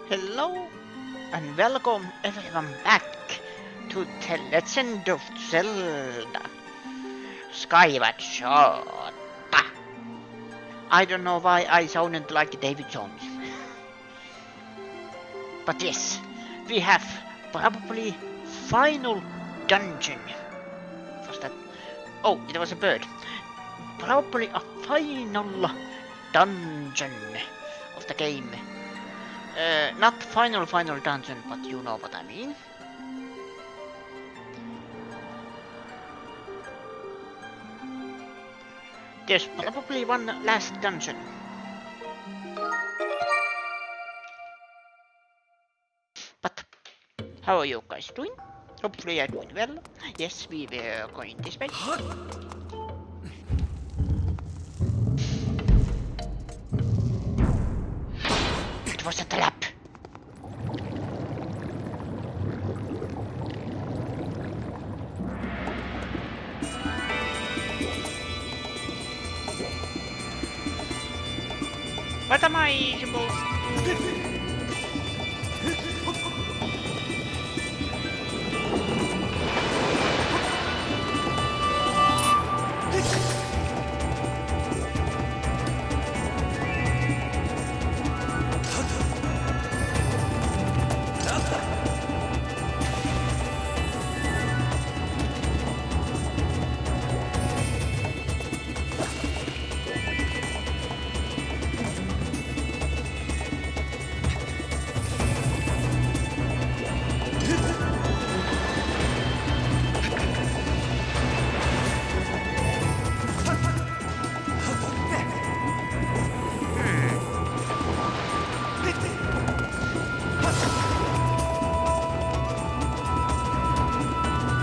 Hello and welcome everyone back to the Legend of Zelda Skyward Sword. I don't know why I sounded like David Jones. But yes, we have probably final dungeon. Was that? Oh, it was a bird. Probably a final dungeon of the game. Not final dungeon, but you know what I mean. There's probably one last dungeon. But how are you guys doing? Hopefully you're doing well. Yes, we were going this way. It was a trap. What am I supposed to do?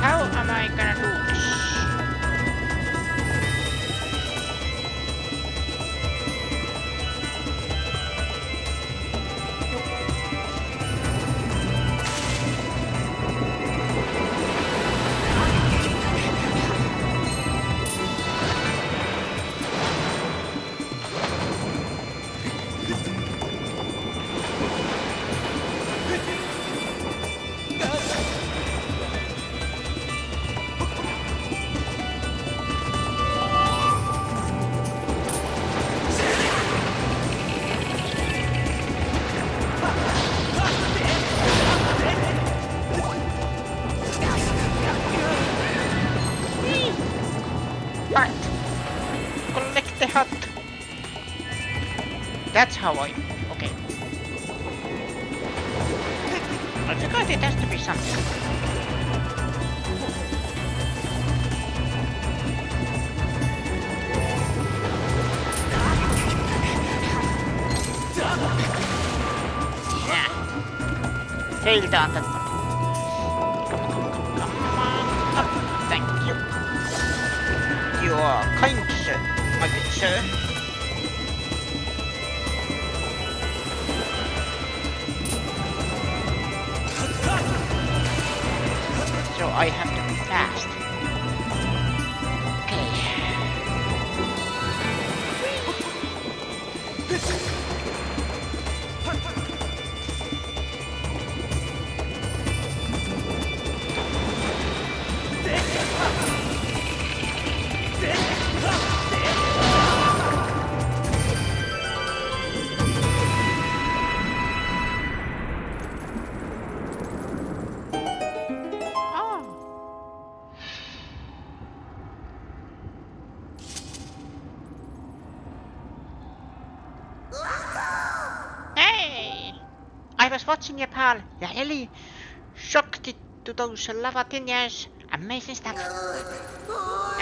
How am I gonna do this? Right. Collect the hut. That's how I... Okay. I forgot it has to be something. Yeah. Failed on that one. Come on up. Thank you. You are kind, sir. My good sir. So I have to be fast. Hey! I was watching your pal. You're really shocked to those lava thingies. Amazing stuff.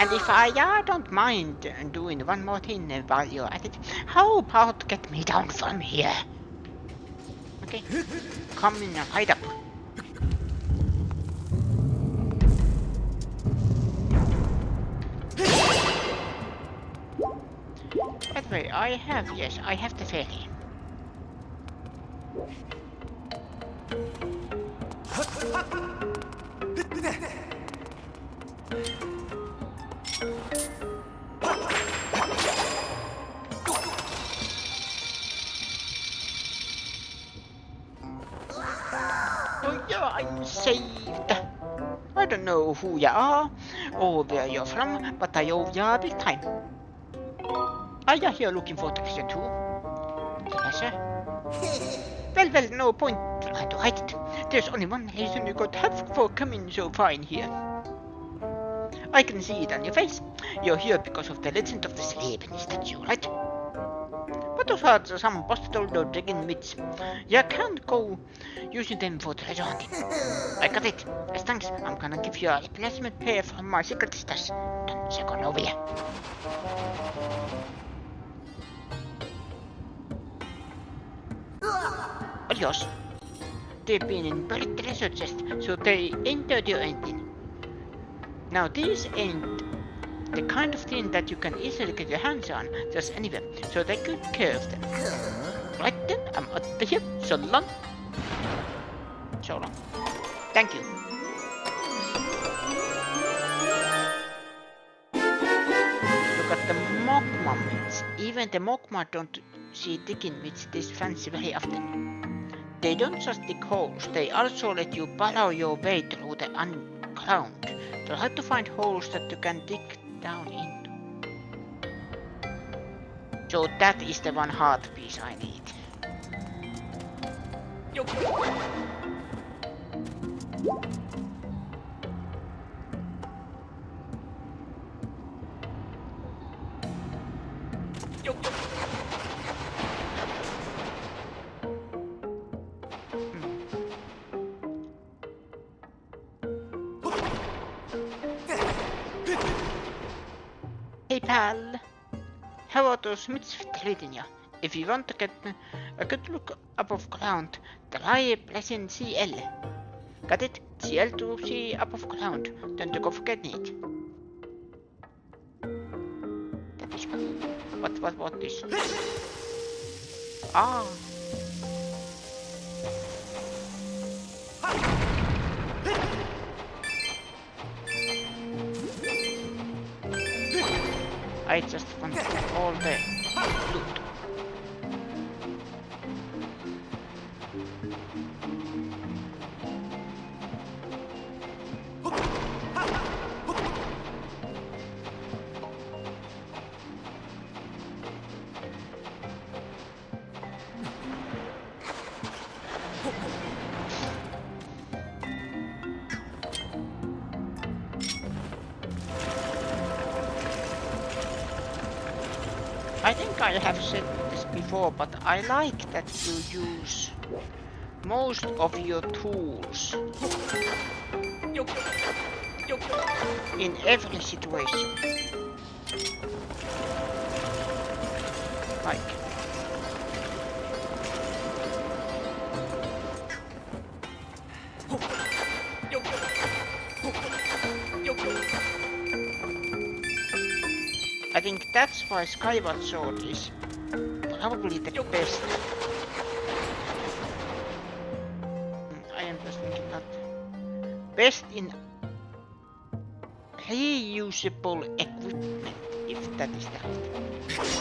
And if I don't mind doing one more thing while you're at it, how about get me down from here? Okay, come in and hide up. That way, I have the ferry. I'm saved. I don't know who you are or where you're from, but I owe ya big time. Are you here looking for treasure too? Treasure? Well, no point trying to hide it. There's only one reason you could have for coming so far in here. I can see it on your face. You're here because of the legend of the sleeping statue, right? But those are some busted dragon myths. You can't go using them for treasure hunting. I got it. As thanks, I'm gonna give you a replacement pair from my secret stash. Don't check on over here. Adios. They've been in buried treasure chest, so they ain't dirty or anything. Now these ain't the kind of thing that you can easily get your hands on just anywhere, so take good care of them. Right then, I'm out of here. So long. So long. Thank you. Look at the Mogma myths. Even the Mogma don't see digging myths this fancy very often. They don't just dig holes, they also let you burrow your way through the underground. They'll have to find holes that you can dig down into. So that is the one heart piece I need. Hey pal, how are those myths treating you? If you want to get a good look above ground, try pressing CL. Got it? CL to see above ground. Don't go forget it. That is cool. What is? Ah. I just want all the loot. I think I have said this before, but I like that you use most of your tools in every situation. Like I think that's why Skyward Sword is probably the best. I am just thinking that best in reusable equipment, if that is the right.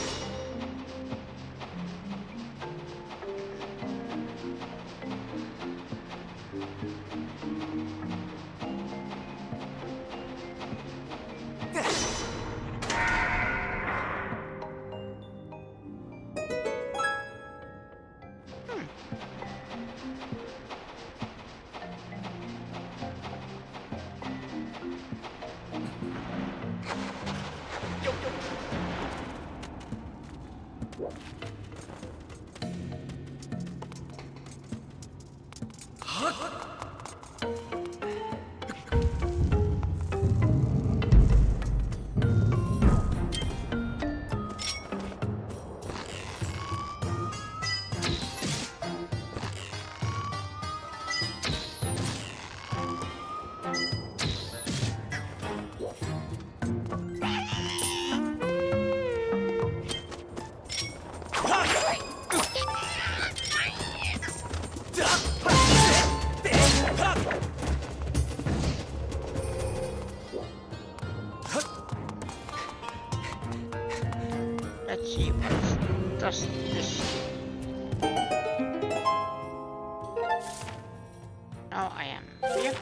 Let's see what does this. Now I am Yeah.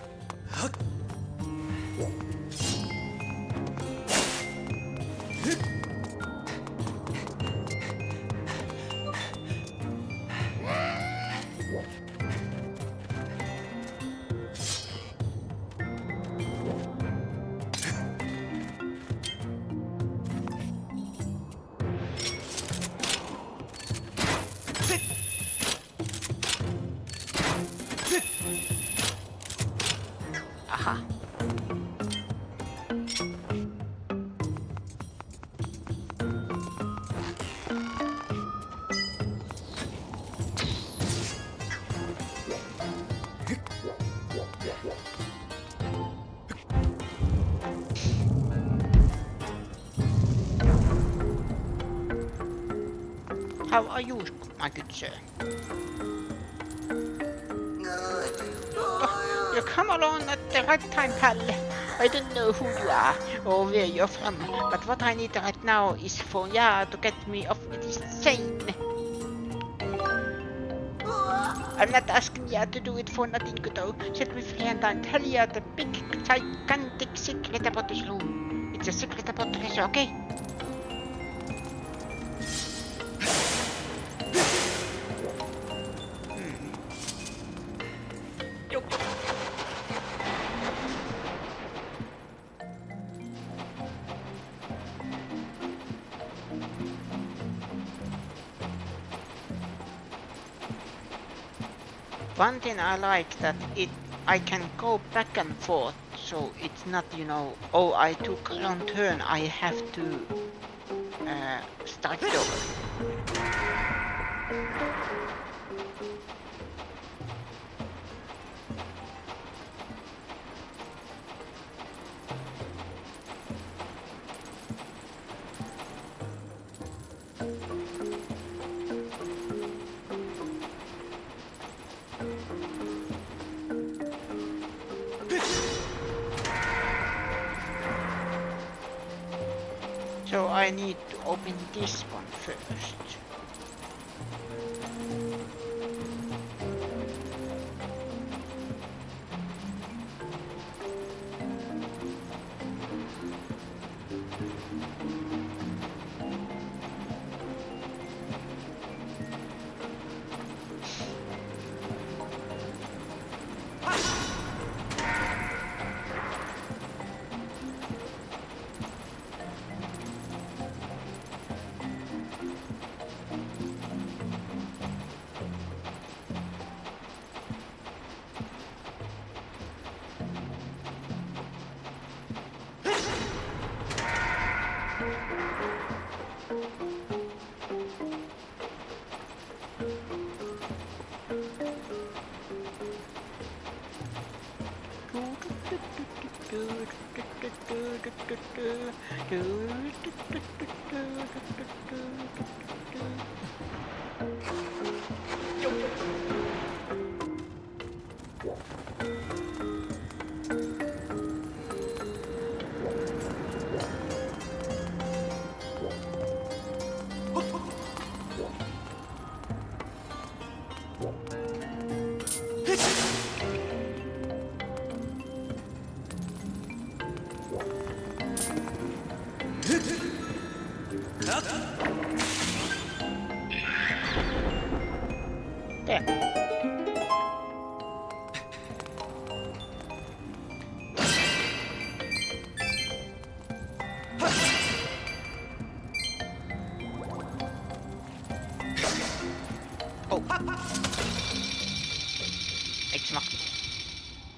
Aha. How are you, my good sir? Oh, you come along at the right time, pal. I don't know who you are or where you're from, but what I need right now is for ya to get me off this chain. I'm not asking ya to do it for nothing, though. Set me free and I'll tell ya the big, gigantic secret about this room. It's a secret about treasure, okay? One thing I like that I can go back and forth, so it's not, you know, oh, I took a wrong turn, I have to start it over. So I need to open this one first.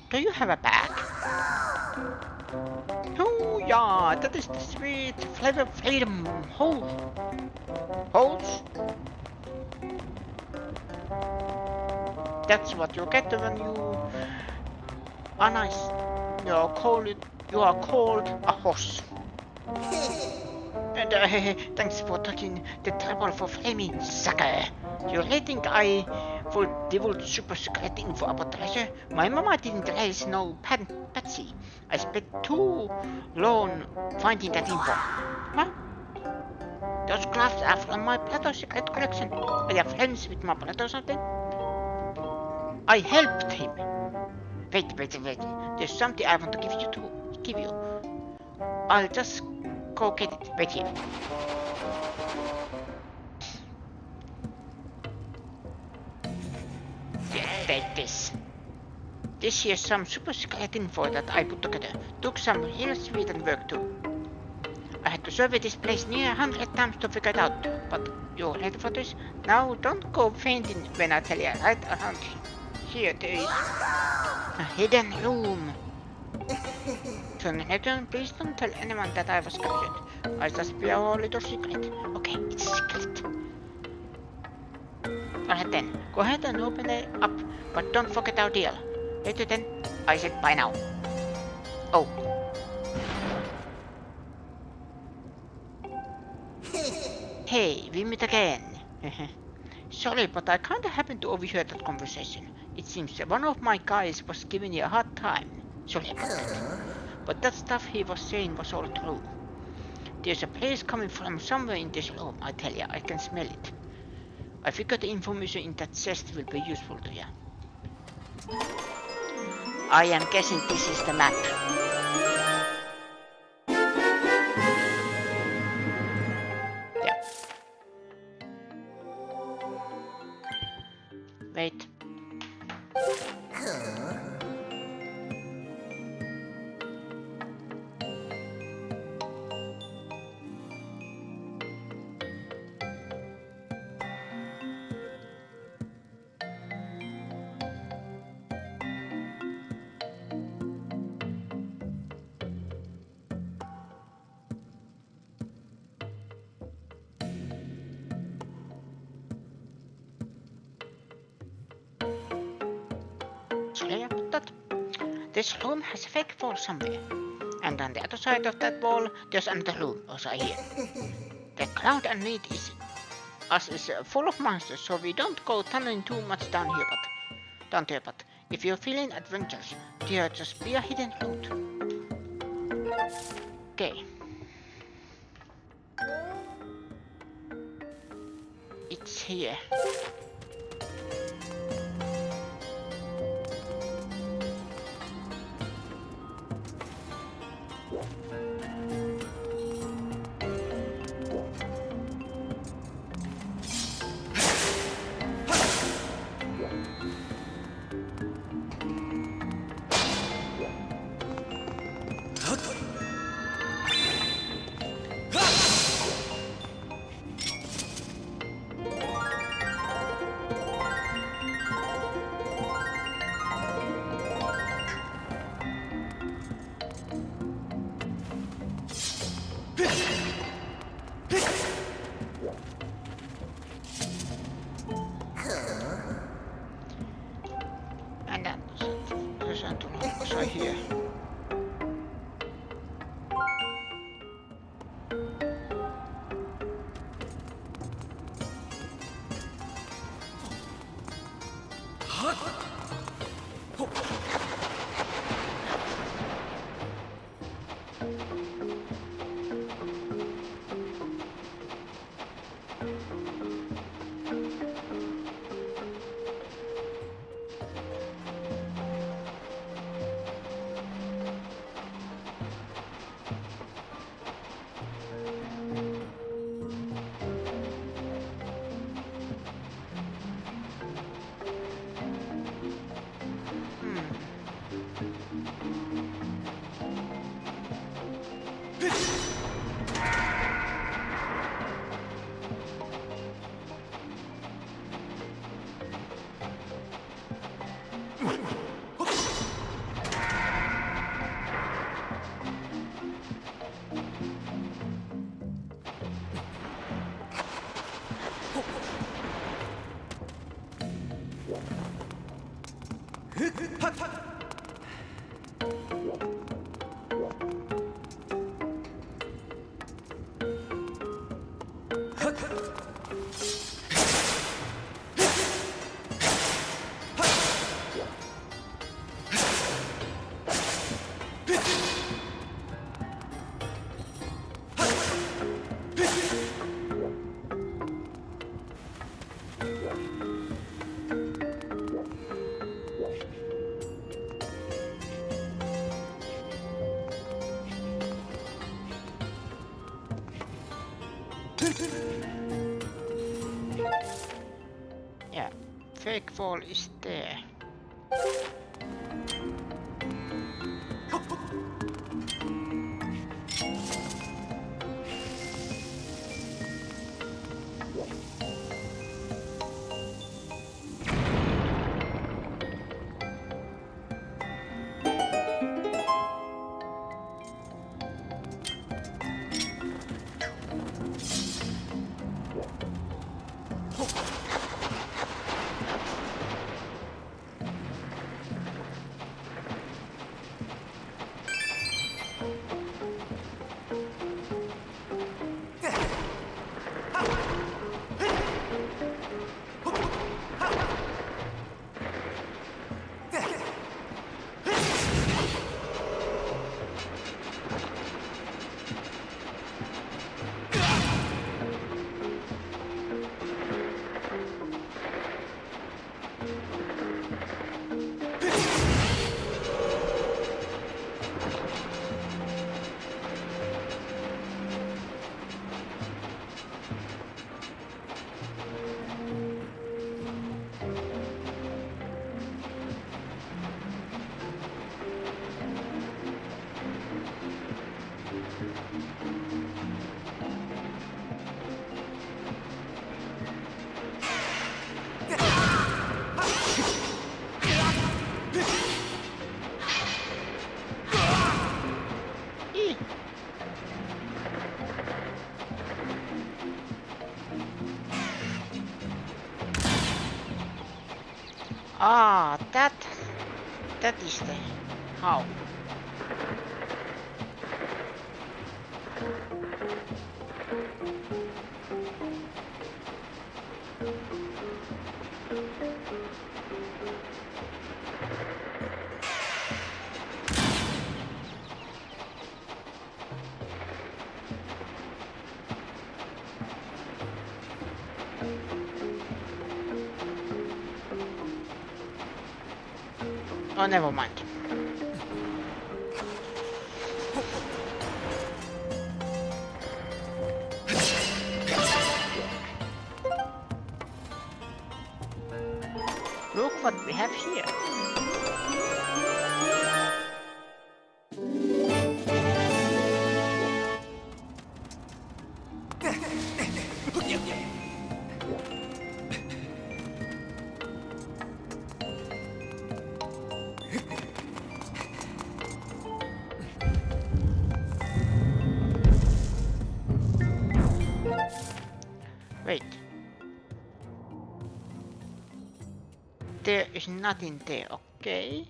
Do you have a bag? Oh yeah, that is the sweet flavor of freedom. Holes? That's what you get when you are nice. You are called a horse. And thanks for taking the trouble for framing, sucker. You really think I will divulge super secret info about treasure? My mama didn't raise no patsy. I spent too long finding that info. Huh? Those gloves are from my brother's secret collection. Are you friends with my brother or something? I helped him. Wait. There's something I want to give you. I'll just go get it. Wait here. Yeah, take this. This here's some super secret info that I put together. Took some real Sweden work too. I had to survey this place near 100 times to figure it out, but you're ready for this? Now don't go fainting when I tell you. Right around here there is a hidden room. So Nathan, please don't tell anyone that I was captured. I just be our little secret. Okay, it's a secret. Alright then, go ahead and open it up, but don't forget our deal. Later then, I said bye now. Oh. Hey, we meet again. Sorry, but I kinda happened to overhear that conversation. It seems one of my guys was giving you a hard time. Sorry about that. But that stuff he was saying was all true. There's a place coming from somewhere in this room, I tell ya, I can smell it. I figured the information in that chest will be useful to ya. I am guessing this is the map. Yeah. Wait. Sorry about that. This room has a fake wall somewhere. And on the other side of that wall, there's another room, also here. The ground underneath is full of monsters, so we don't go tunneling too much down here, but if you're feeling adventurous, there just be a hidden route. Okay. It's here. And then there's another also here. Yeah, fake wall is there. Ah, that is the how. Oh, never mind. Look what we have here. Wait. There is nothing there, okay?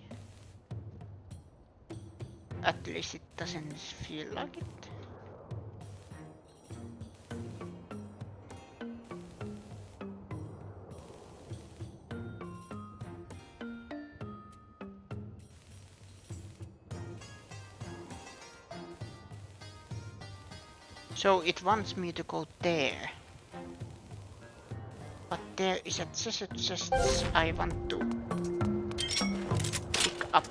At least it doesn't feel like it. So it wants me to go there. But there is a treasure chest I want to pick up.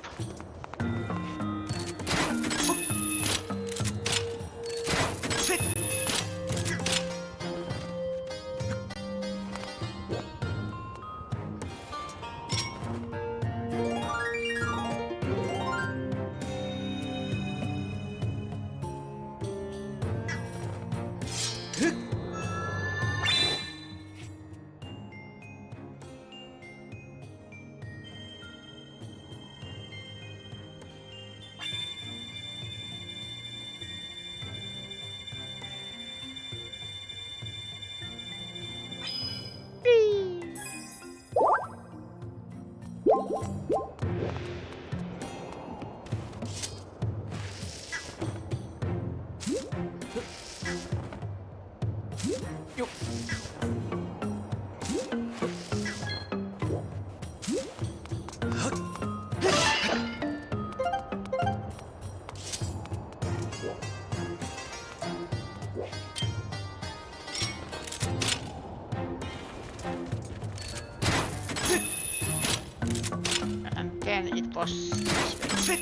And then it was this way.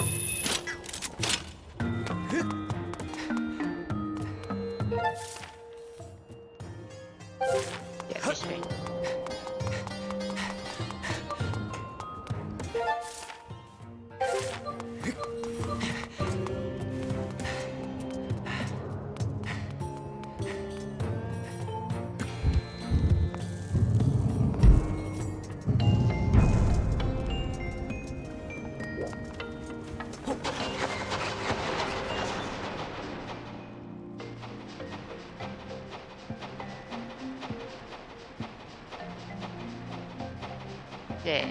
Yeah.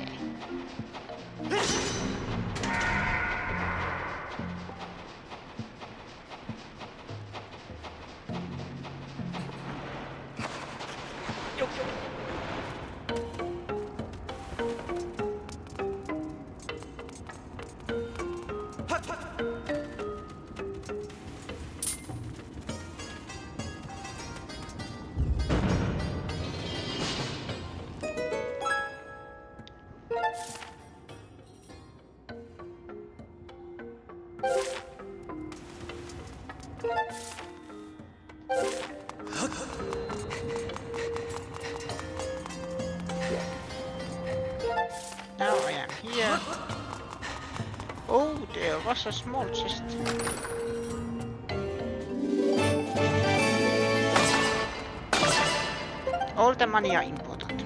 Now I am here. Oh, there was a small chest. All the money are important.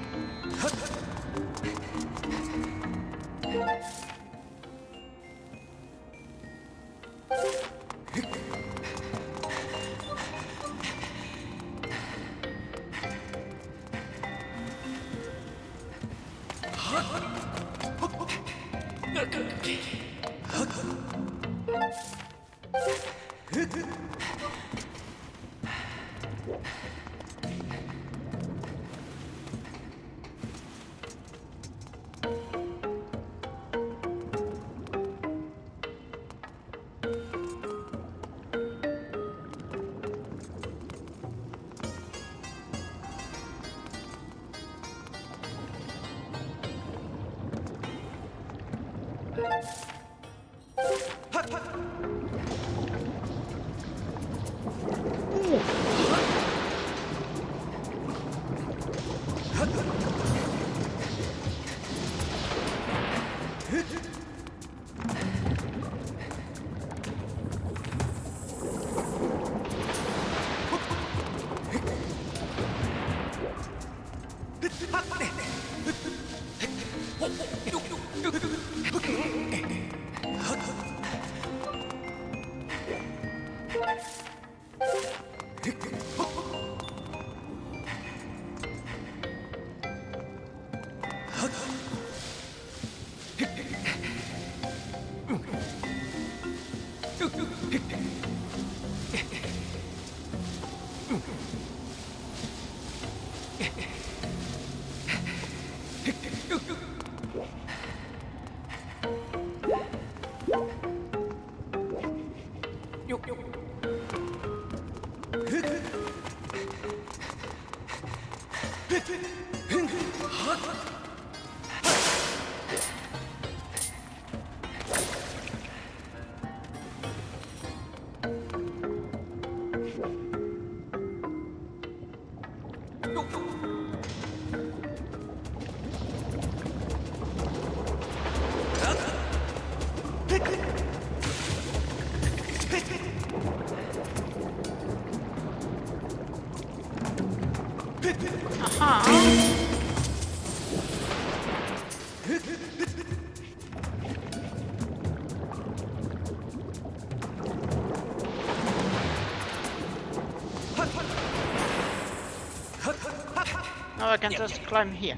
Now I can just climb here.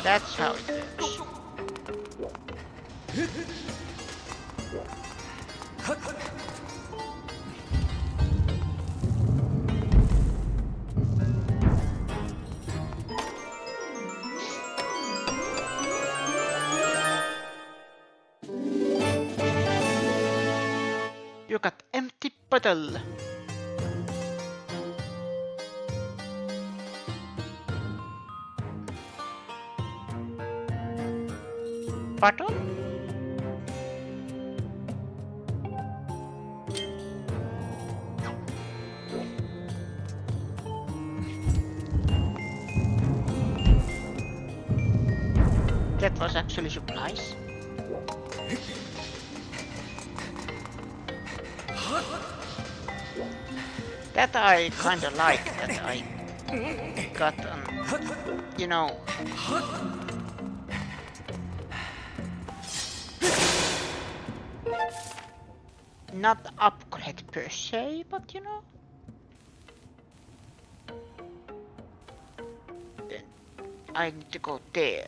That's how it works. You got empty bottle. Pardon? That was actually supplies. That I kinda like, that I got you know... Not upgrade per se, but you know... Then I need to go there.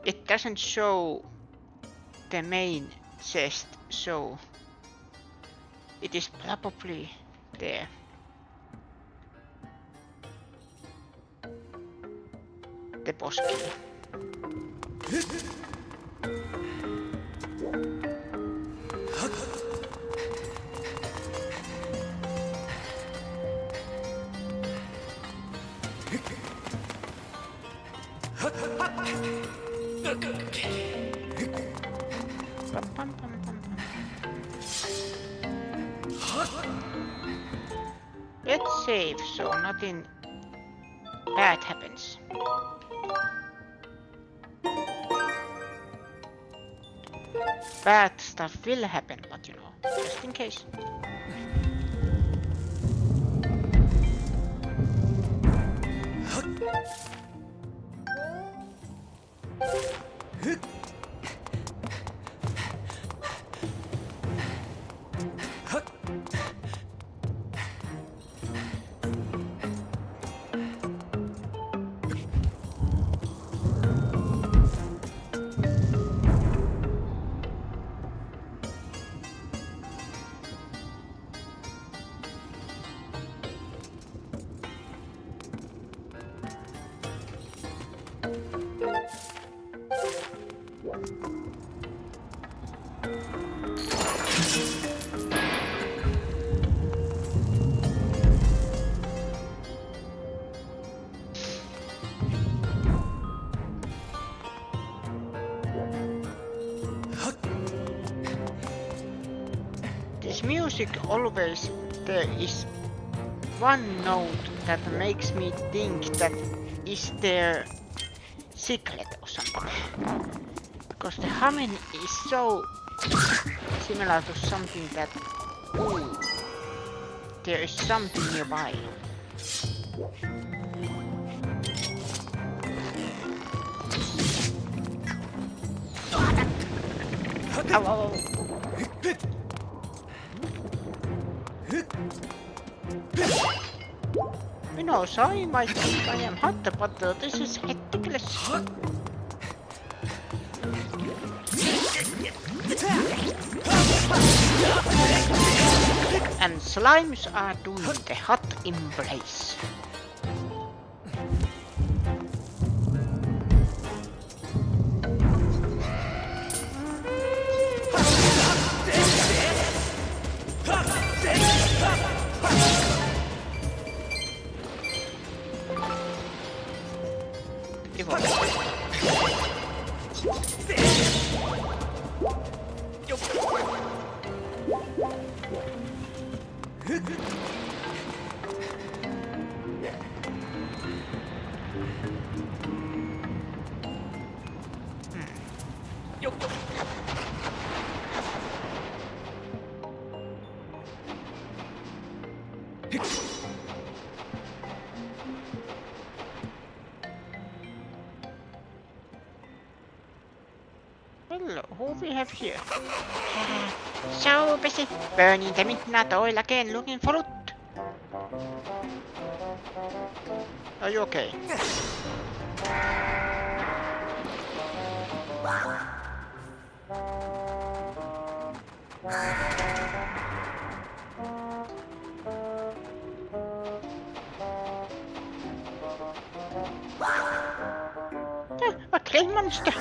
It doesn't show the main chest, so it is probably there. The boss key. Let's save so nothing bad happens. Bad stuff will happen, but you know, just in case. Music always there is one note that makes me think that is there secret or something, because the humming is so similar to something that, ooh, there is something nearby. Ow, ow, ow. Minä sain, might think I am hot, but this is ridiculous. And slimes are doing the hot embrace. Hello, who we have here? So busy burning the midnight oil again, looking for loot. Are you okay? A grey monster!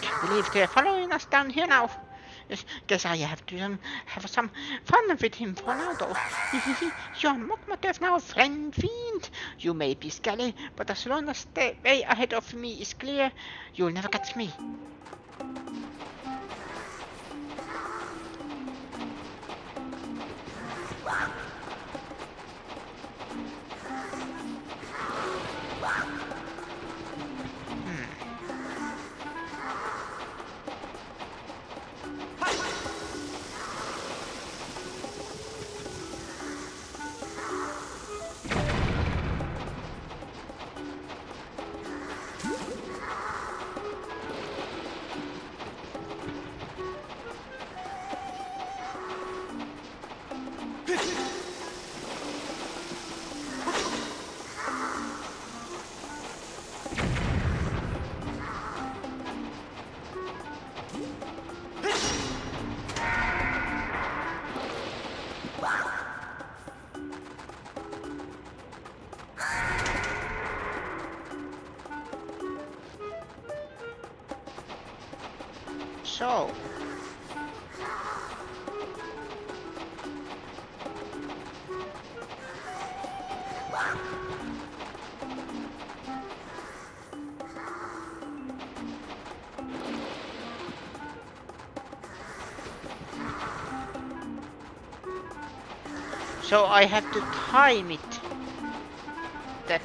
Can't believe they're following us down here now. Yes, guess I have to have some fun with him for now, though. You're Mokmatov now, friend fiend. You may be scally, but as long as the way ahead of me is clear, you'll never catch me. So, I have to time it. That.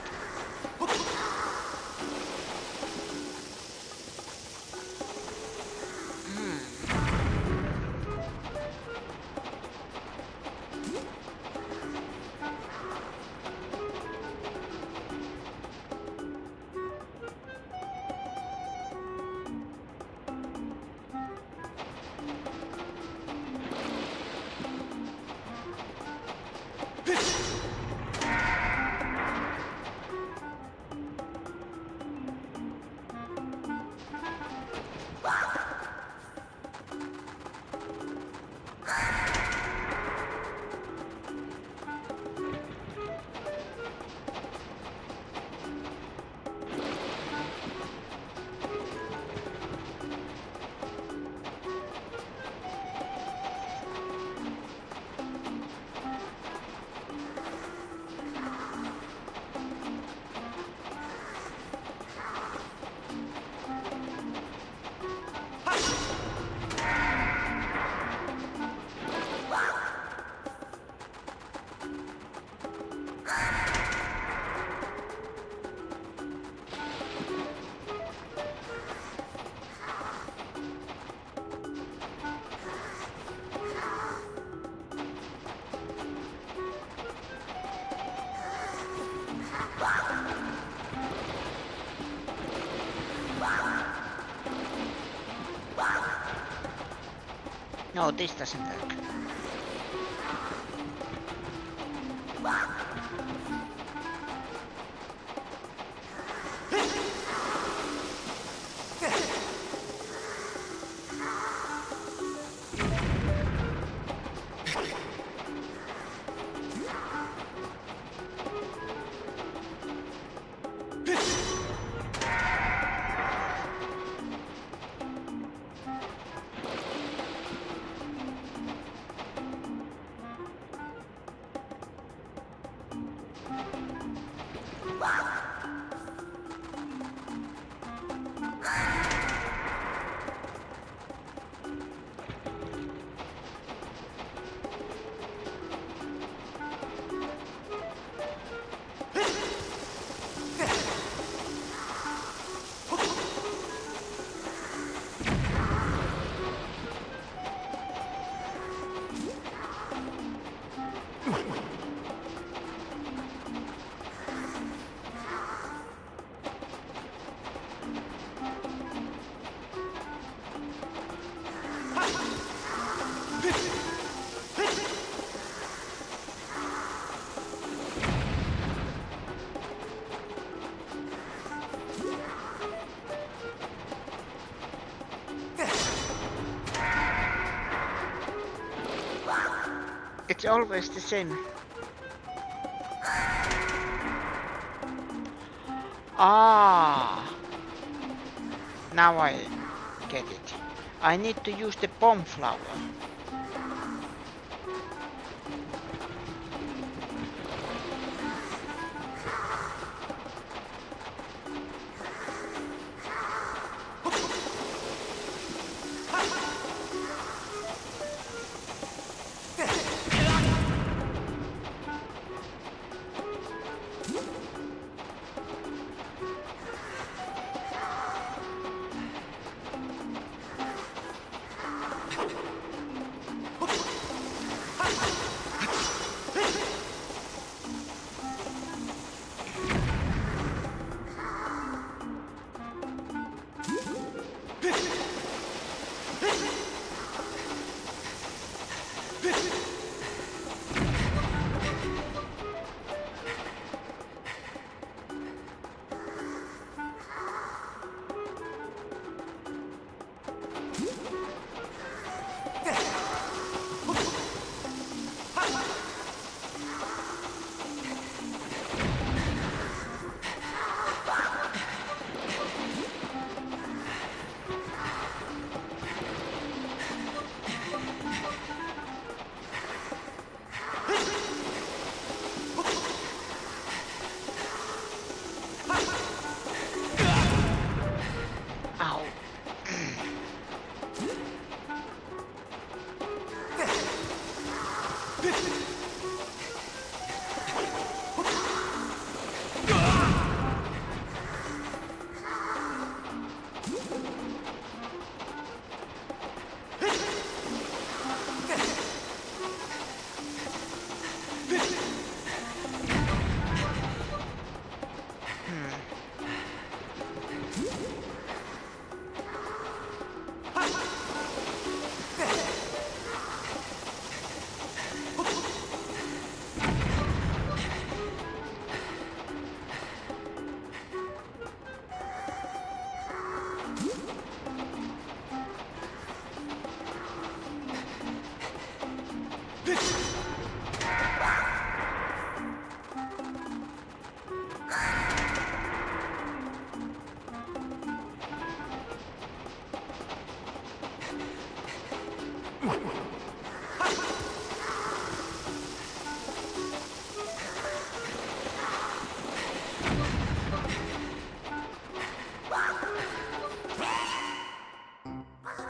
No, this doesn't work. It's always the same. Ah, now I get it. I need to use the bomb flower.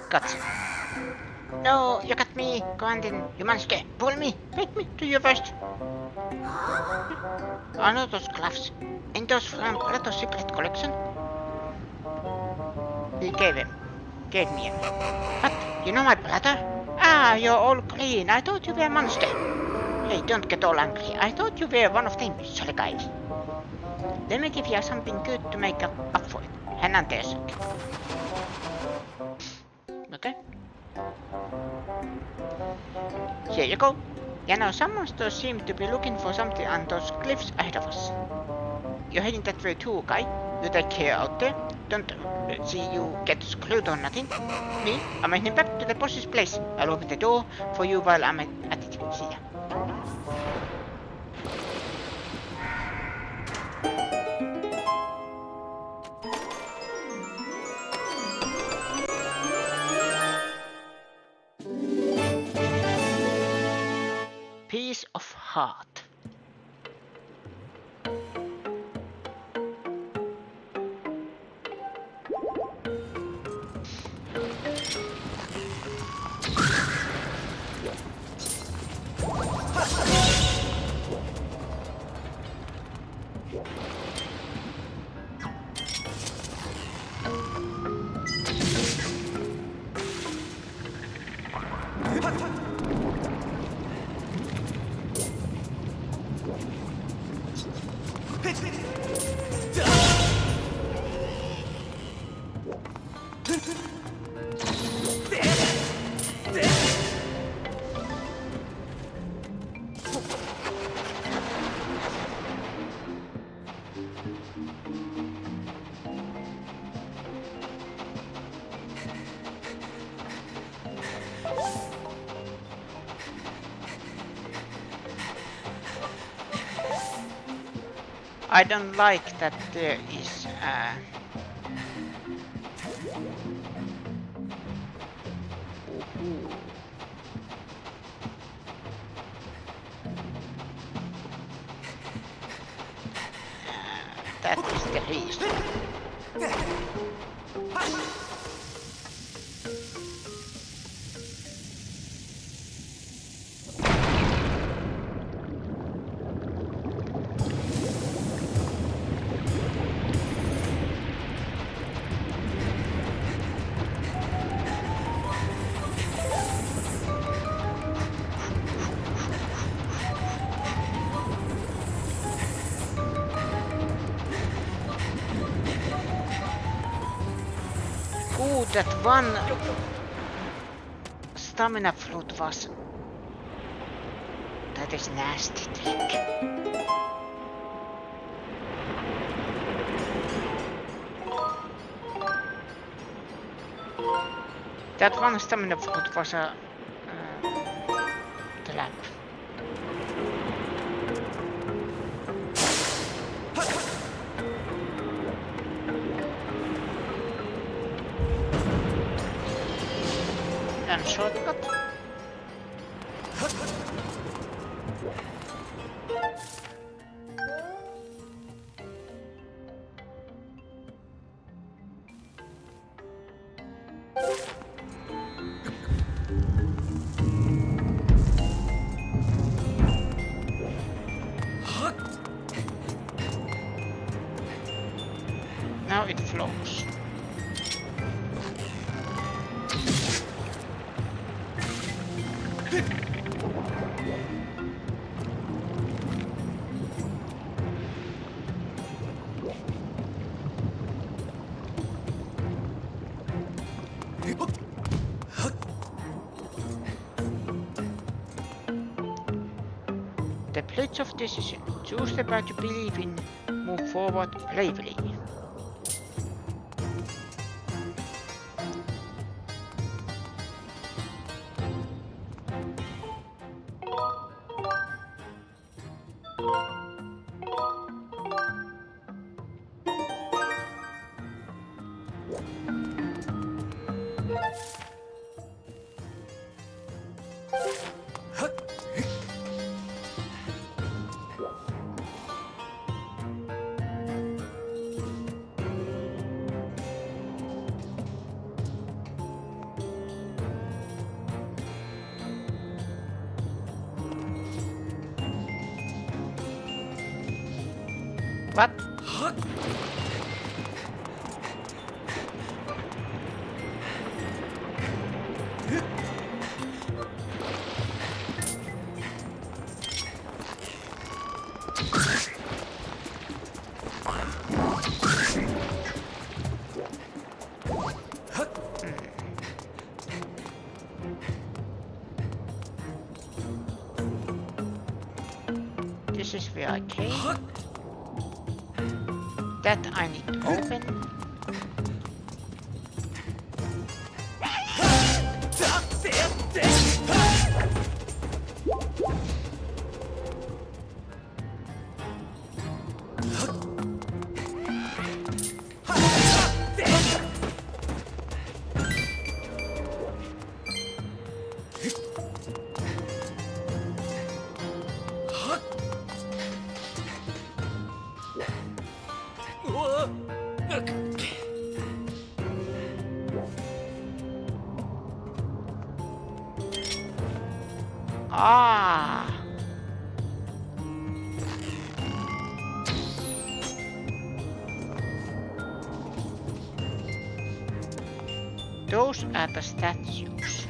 Gotcha. No, you got me. Go on then, you monster. Pull me. Make me to you first. Oh no, those gloves. Ain't those from Plato's secret collection? He gave me him. What? You know my brother? Ah, you're all clean. I thought you were a monster. Hey, don't get all angry. I thought you were one of them silly guys. Let me give you something good to make up for it. Hang on there a sec. Okay. Here you go. You know, some monsters seem to be looking for something on those cliffs ahead of us. You're heading that way too, guy. You take care out there. Don't see you get screwed or nothing. Me, I'm heading back to the boss's place. I'll open the door for you while I'm at it. See ya. Piece of heart. I don't like that there is that is the reason. Ooh, that one stamina fruit was... That is nasty thing. That one stamina fruit was a... trap. And shortcut. Now it flows. The pledge of decision. Choose the path you believe in. Move forward bravely. What? This is where I came. That I need to open. Ah. Those are the statues.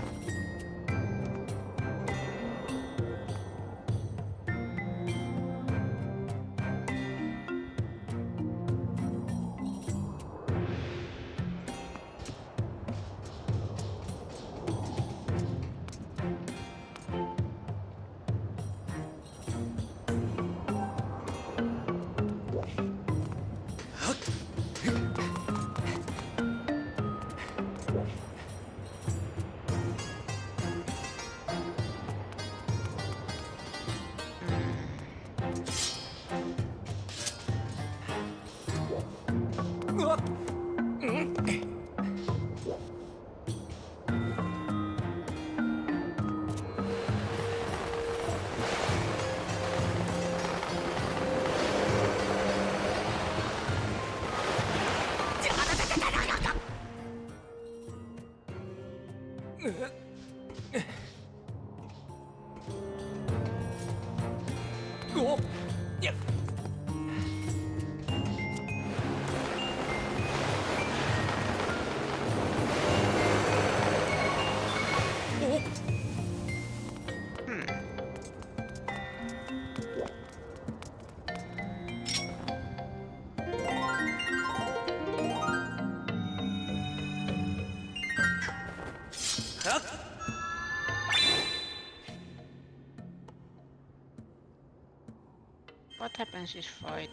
What happens if I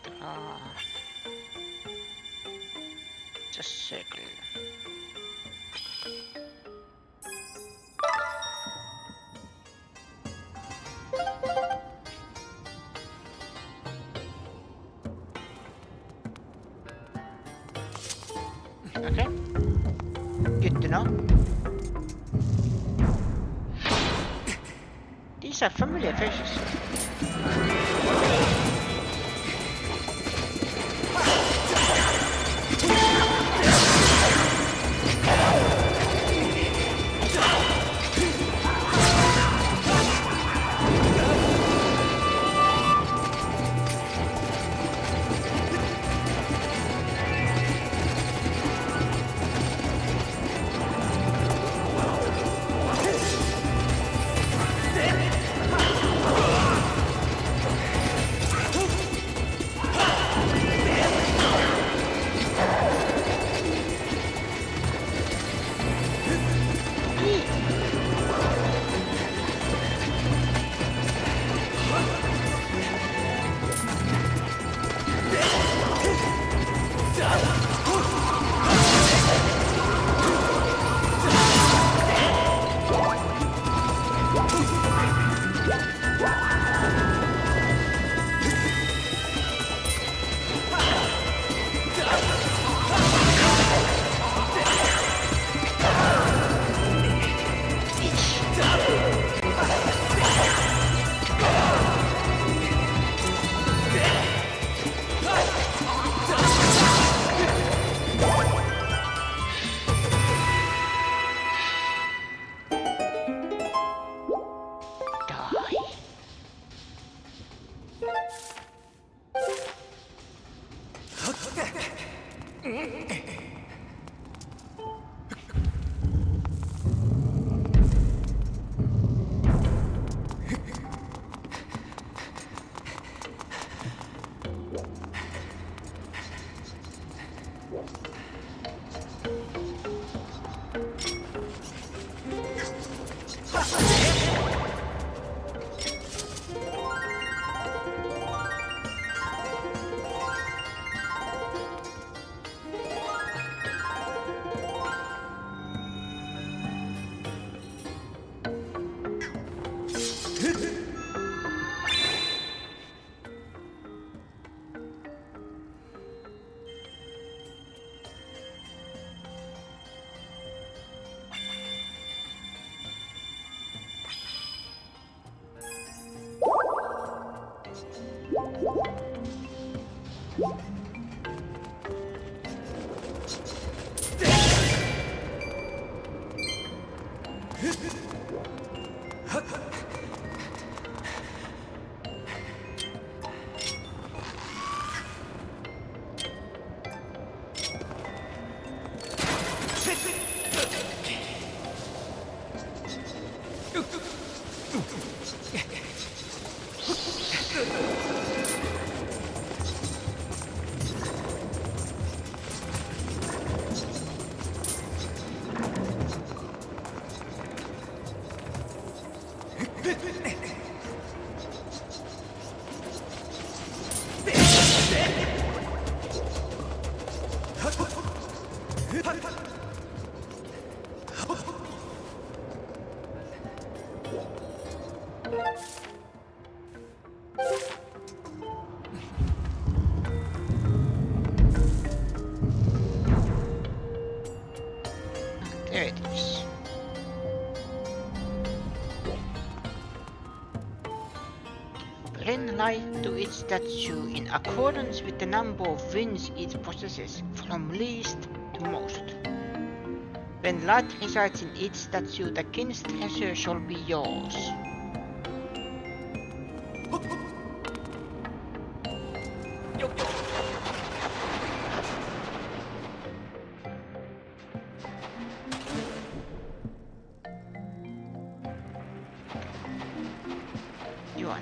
just circle? Okay. Good to know. These are familiar faces. There it is. Bring light to each statue in accordance with the number of wings it possesses, from least to most. When light resides in each statue, the king's treasure shall be yours.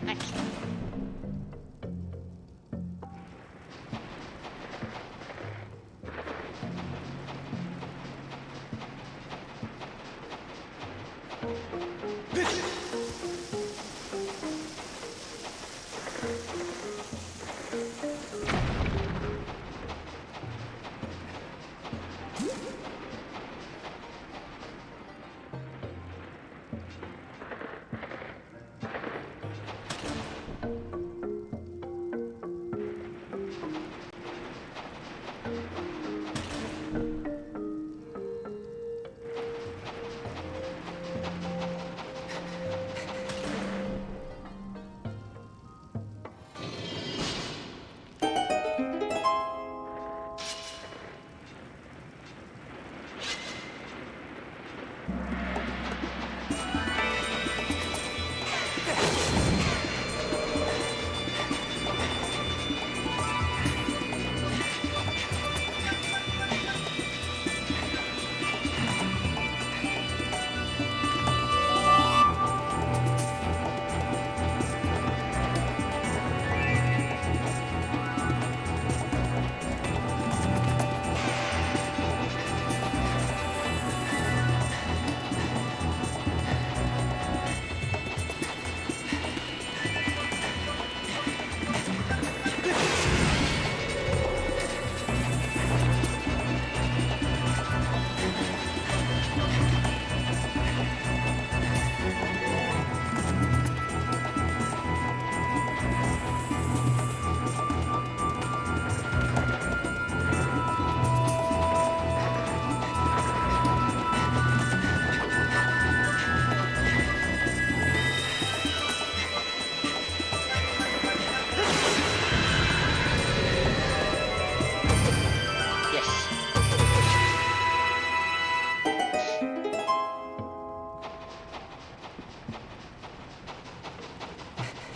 next?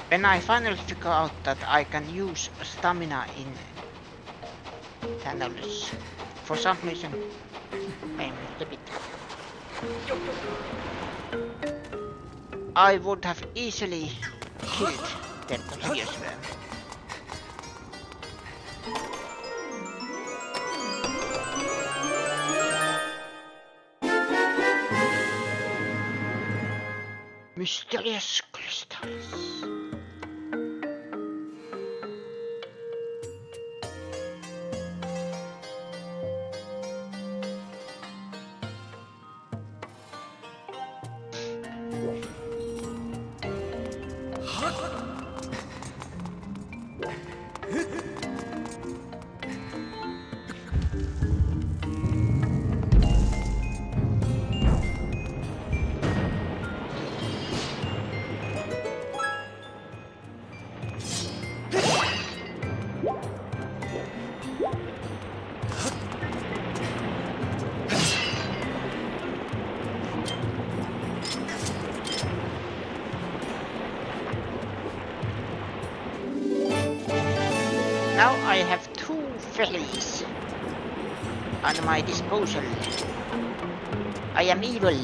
When I finally figure out that I can use stamina in tunnels, for some reason, I'm a bit. I would have easily killed the previous one. Mysterious crystals. Now I have 2 fairies at my disposal. I am evil.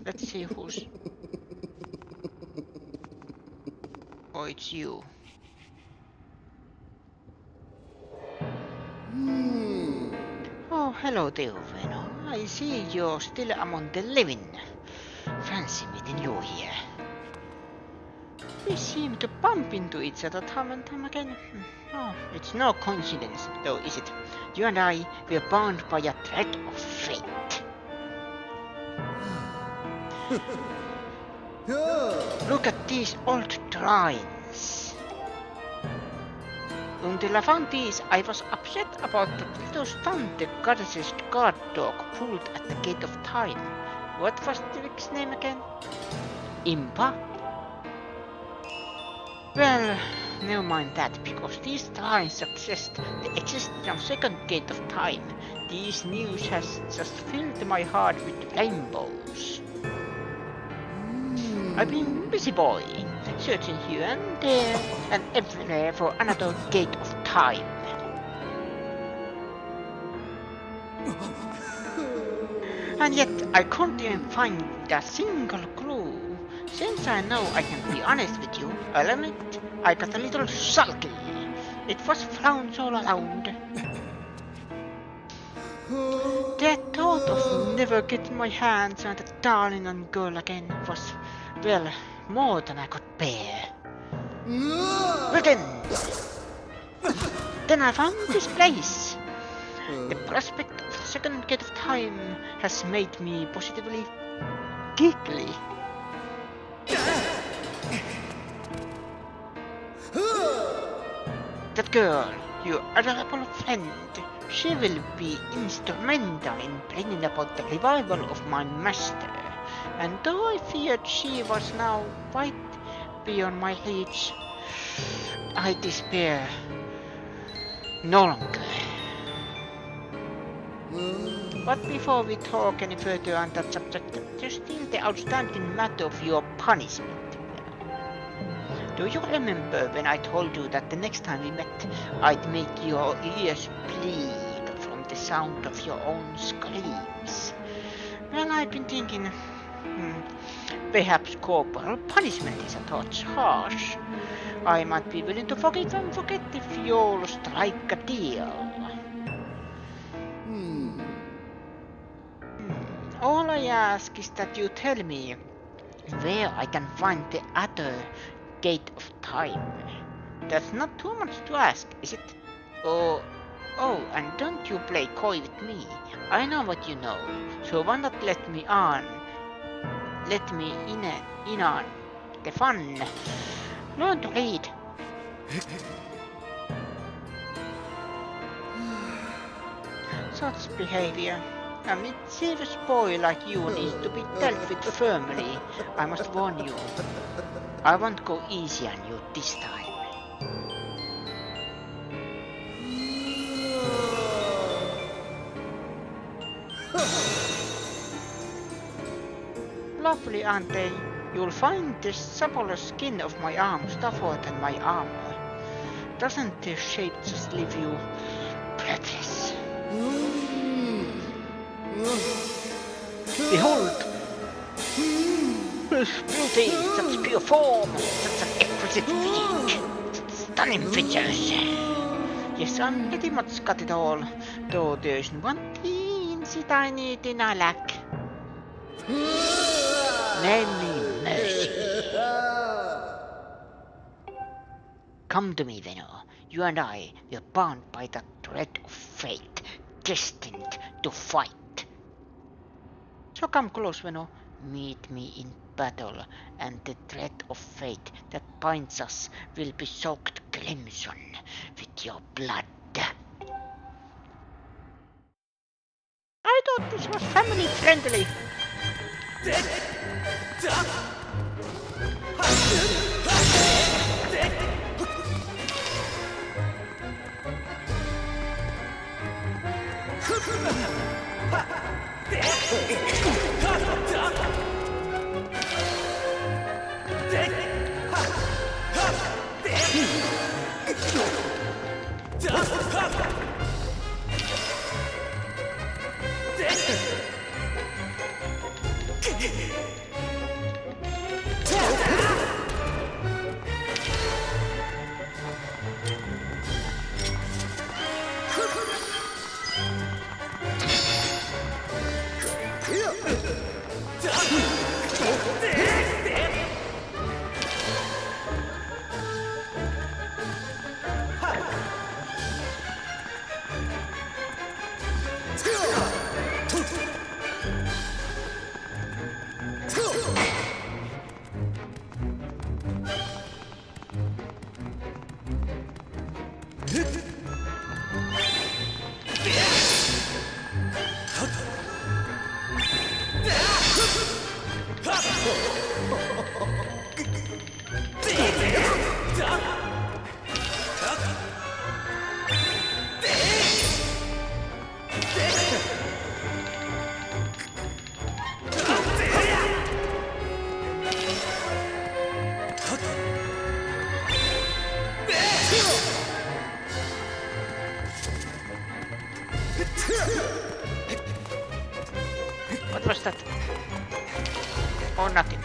Let's see who's... Oh, it's you. Oh, hello, Teuveno. I see you're still among the living. Fancy meeting you here. We seem to bump into each other time and time again. Oh, it's no coincidence, though, is it? You and I were bound by a thread of fate. Look at these old drawings. Until I found these, I was upset about the little stunt the goddess's guard dog pulled at the gate of time. What was the name again? Impa? Well, never mind that, because these drawings suggest the existence of second gate of time. This news has just filled my heart with rainbows. I've been busy boy, searching here and there and everywhere for another gate of time. And yet I couldn't even find a single clue. Since I know I can be honest with you, I'll admit I got a little sulky. It was frowns all around. The thought of never getting my hands on the darling young girl again was, well, more than I could bear. Well then I found this place. The prospect of the second gate of time has made me positively giggly. That girl, your adorable friend, she will be instrumental in bringing about the revival of my master. And though I feared she was now quite beyond my reach, I despair no longer. But before we talk any further on that subject, there's still the outstanding matter of your punishment. Do you remember when I told you that the next time we met, I'd make your ears bleed from the sound of your own screams? Well, I've been thinking, perhaps corporal punishment is a touch harsh. I might be willing to forgive and forget if you'll strike a deal. All I ask is that you tell me where I can find the other gate of time. That's not too much to ask, is it? Oh, and don't you play coy with me. I know what you know, so why not let me in on the fun. Learn to read. Such behavior. A mischievous boy like you needs to be dealt with firmly. I must warn you. I won't go easy on you this time. Lovely, aren't they? You'll find the supple skin of my arm tougher than my armor. Doesn't their shape just leave you breathless? Behold! This beauty, such pure form, such an exquisite physique, such stunning features. Yes, I pretty much got it all, though there's one teensy tiny thing I lack. Namely mercy. Come to me, Venno. You and I were bound by that thread of fate, destined to fight. So come close, Venno. Meet me in battle, and the thread of fate that binds us will be soaked crimson with your blood. I thought this was family friendly. What was that? Oh, nothing.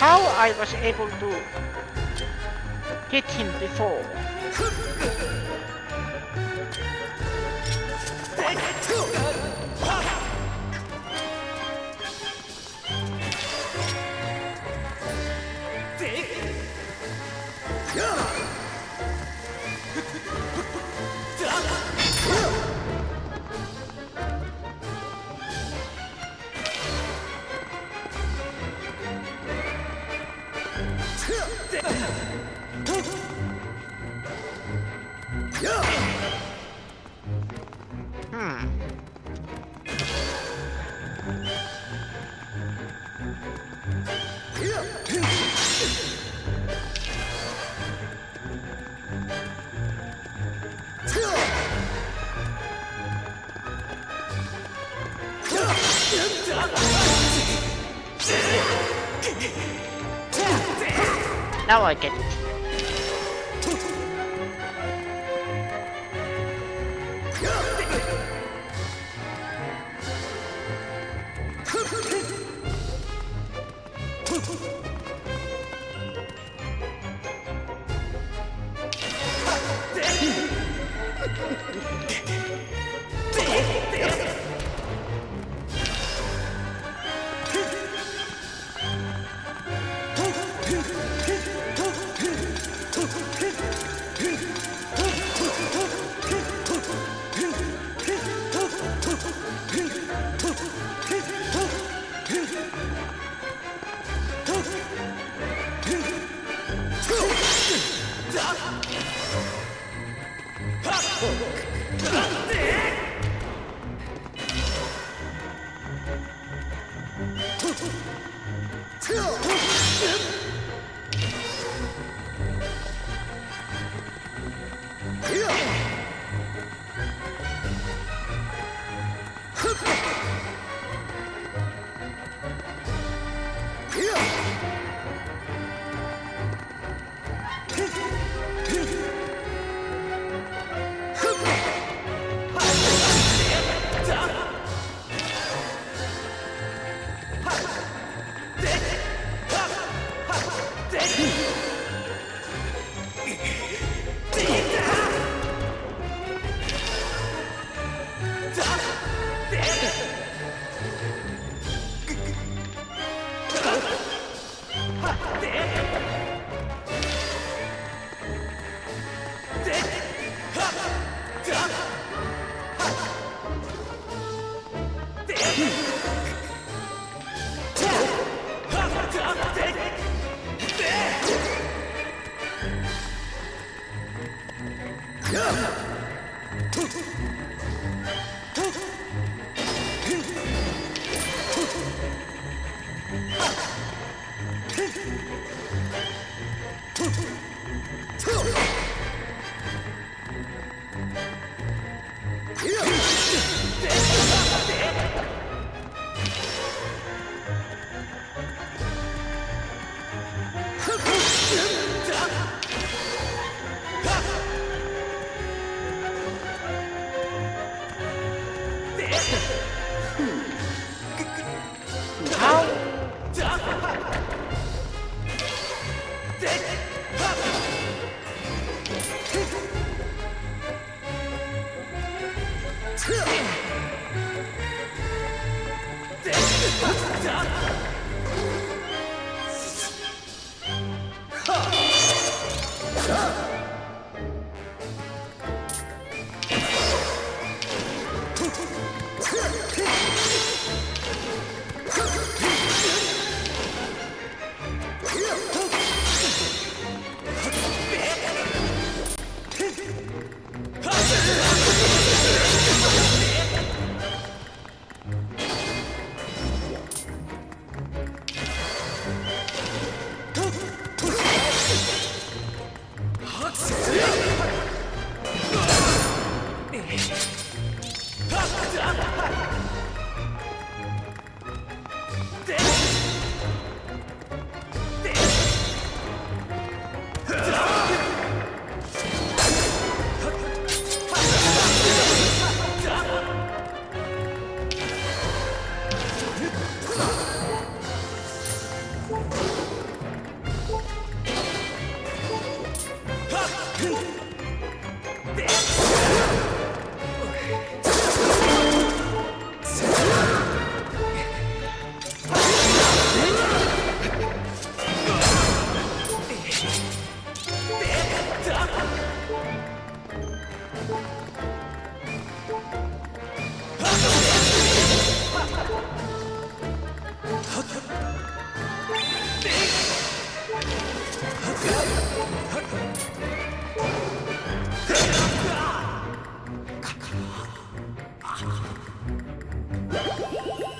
How I was able to hit him before? Now I get it.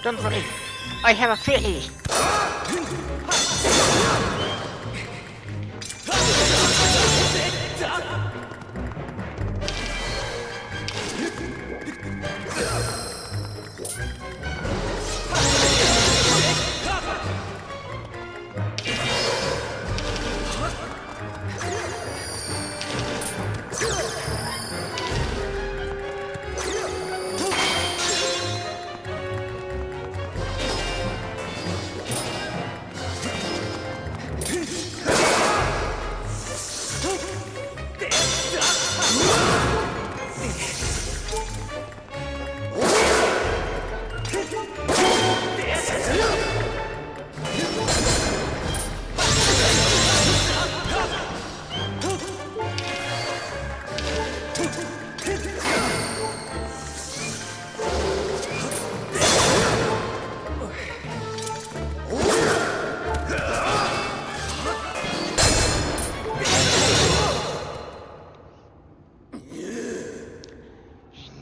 Don't worry, I have a feeling.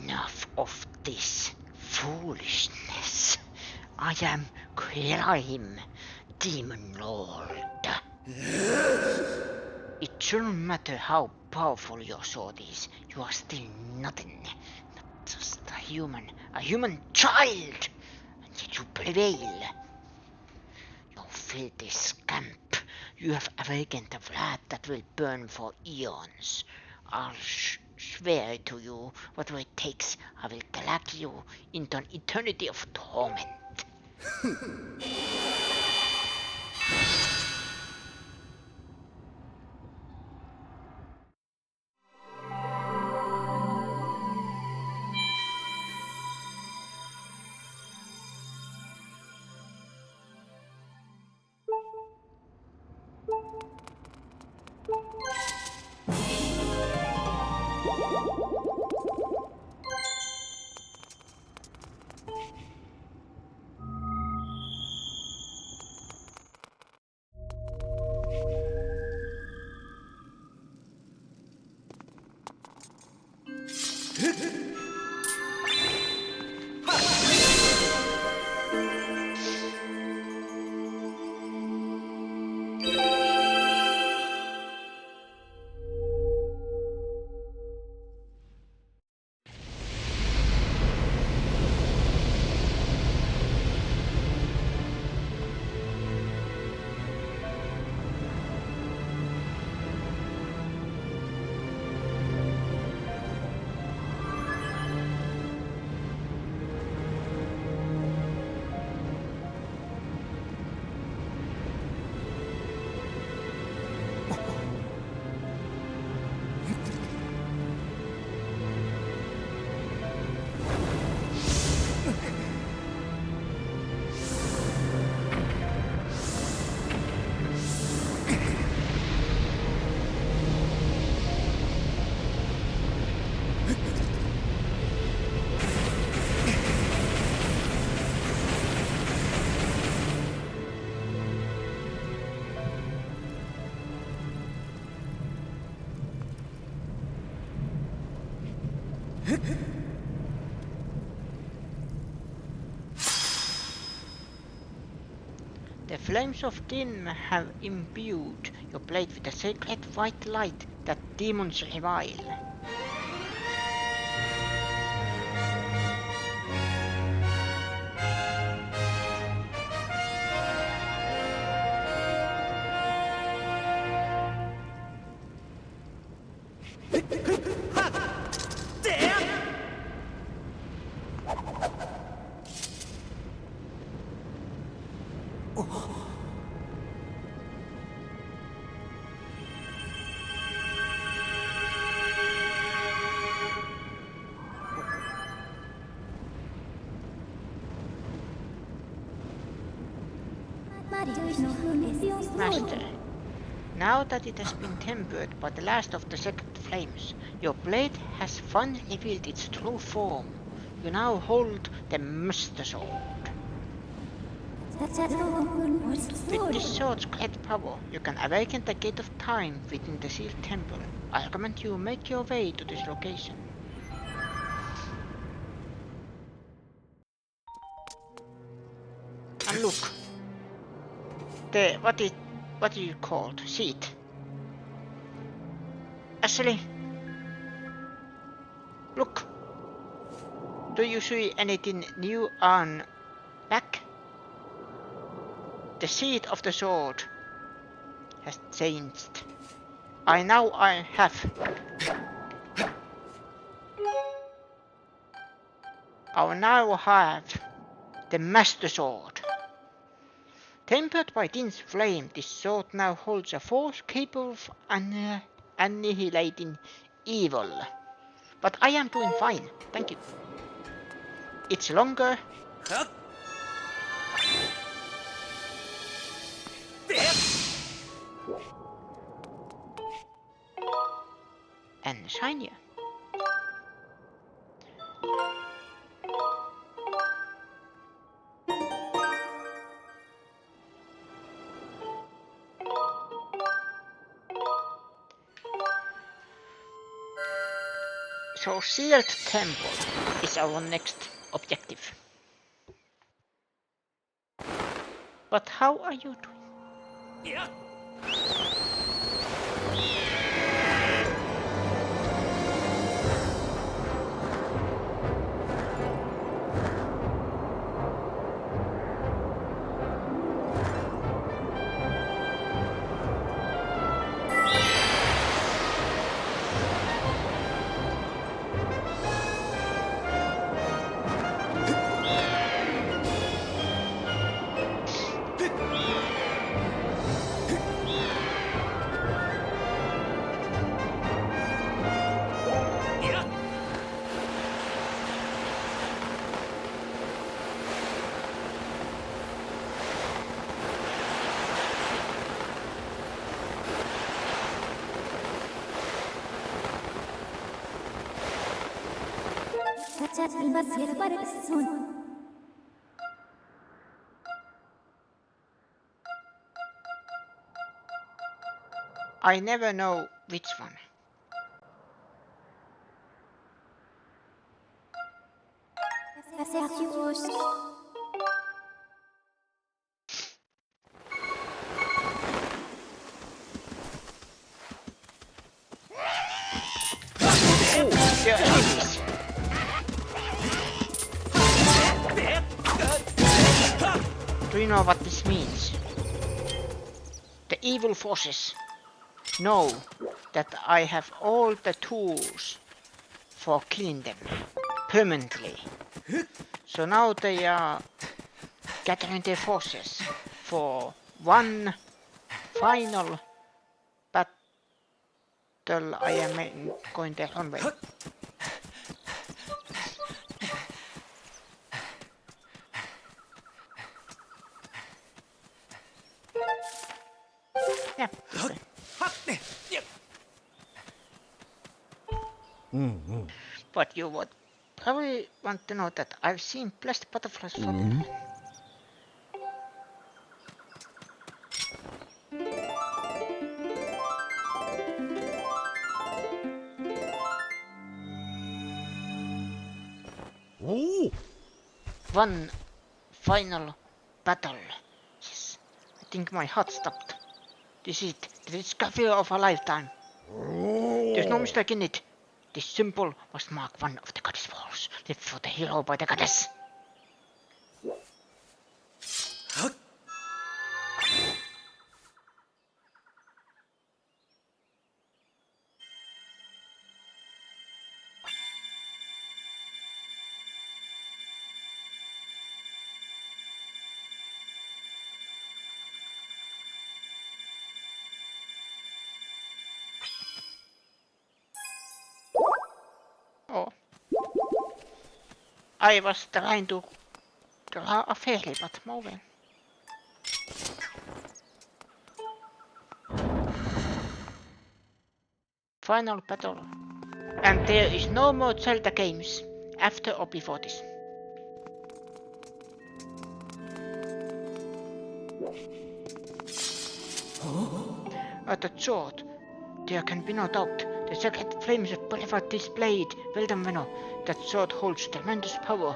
Enough of this foolishness. I am Crime, Demon Lord. It shouldn't matter how powerful your sword is, you are still nothing. Not just a human child, and yet you prevail. You filthy scamp, you have awakened a wrath that will burn for eons. I'll swear to you, whatever it takes, I will drag you into an eternity of torment. The flames of Din have imbued your blade with a sacred white light that demons revile. Master, now that it has been tempered by the last of the sacred flames, your blade has finally revealed its true form. You now hold the Master Sword. With this sword's great power, you can awaken the gate of time within the sealed temple. I recommend you make your way to this location. And look, what is it called? Seat. Ashley, look. Do you see anything new on back? The seat of the sword has changed. I have the Master Sword. Tempered by Din's flame, this sword now holds a force capable of annihilating evil. But I am doing fine, thank you. It's longer. And shinier. So Sealed Temple is our next objective. But how are you doing? Yeah. I never know which one. Your enemies. Do you know what this means? The evil forces know that I have all the tools for killing them permanently. So now they are gathering their forces for one final battle. I am going the wrong way. Yeah. But you would probably want to know that I've seen blessed butterflies from one final battle. Yes. think my heart stopped. This is it, the discovery of a lifetime. There's no mistake in it. This symbol must mark one of the goddess walls, left for the hero by the goddess. Oh. I was trying to draw a fairy, but moving. Final battle. And there is no more Zelda games after or before this. At the sword, there can be no doubt. The sacred flames of Boulevard displayed. Well done, Venno. That sword holds tremendous power.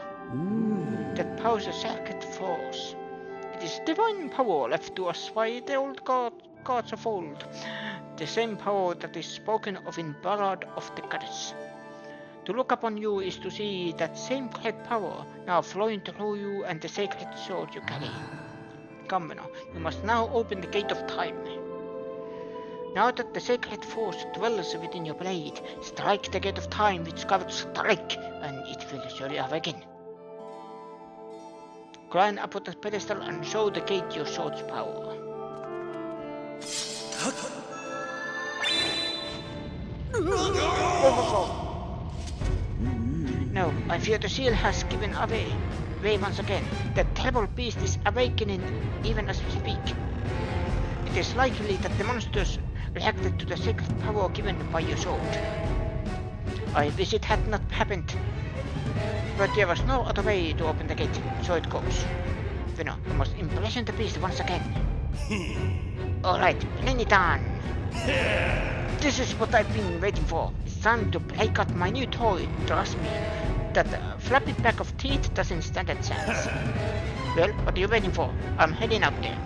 That power is a sacred force. It is divine power left to us by the old gods of old. The same power that is spoken of in Ballad of the Goddess. To look upon you is to see that same great power now flowing through you and the sacred sword you carry. Come, Venno, you must now open the gate of time. Now that the sacred force dwells within your blade, strike the gate of time with Skyward strike, and it will surely awaken. Climb up the pedestal and show the gate your sword's power. No, I fear the seal has given away once again. The terrible beast is awakening even as we speak. It is likely that the monsters reacted to the sacred power given by your sword. I wish it had not happened, but there was no other way to open the gate, so it goes. Venno, you must imprison the beast once again. Alright, bring it on. This is what I've been waiting for. It's time to break out my new toy. Trust me, that flappy pack of teeth doesn't stand a chance. Well, what are you waiting for? I'm heading out there.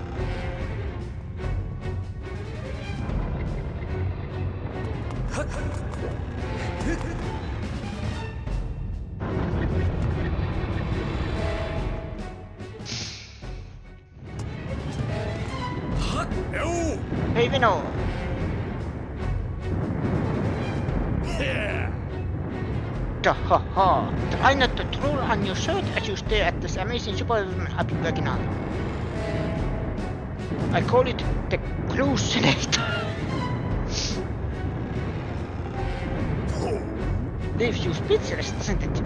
Hey, Venno! Ha! Try not to drool on your shirt as you stare at this amazing superwoman I've been working on. I call it the hallucinator. Leaves you speechless, doesn't it?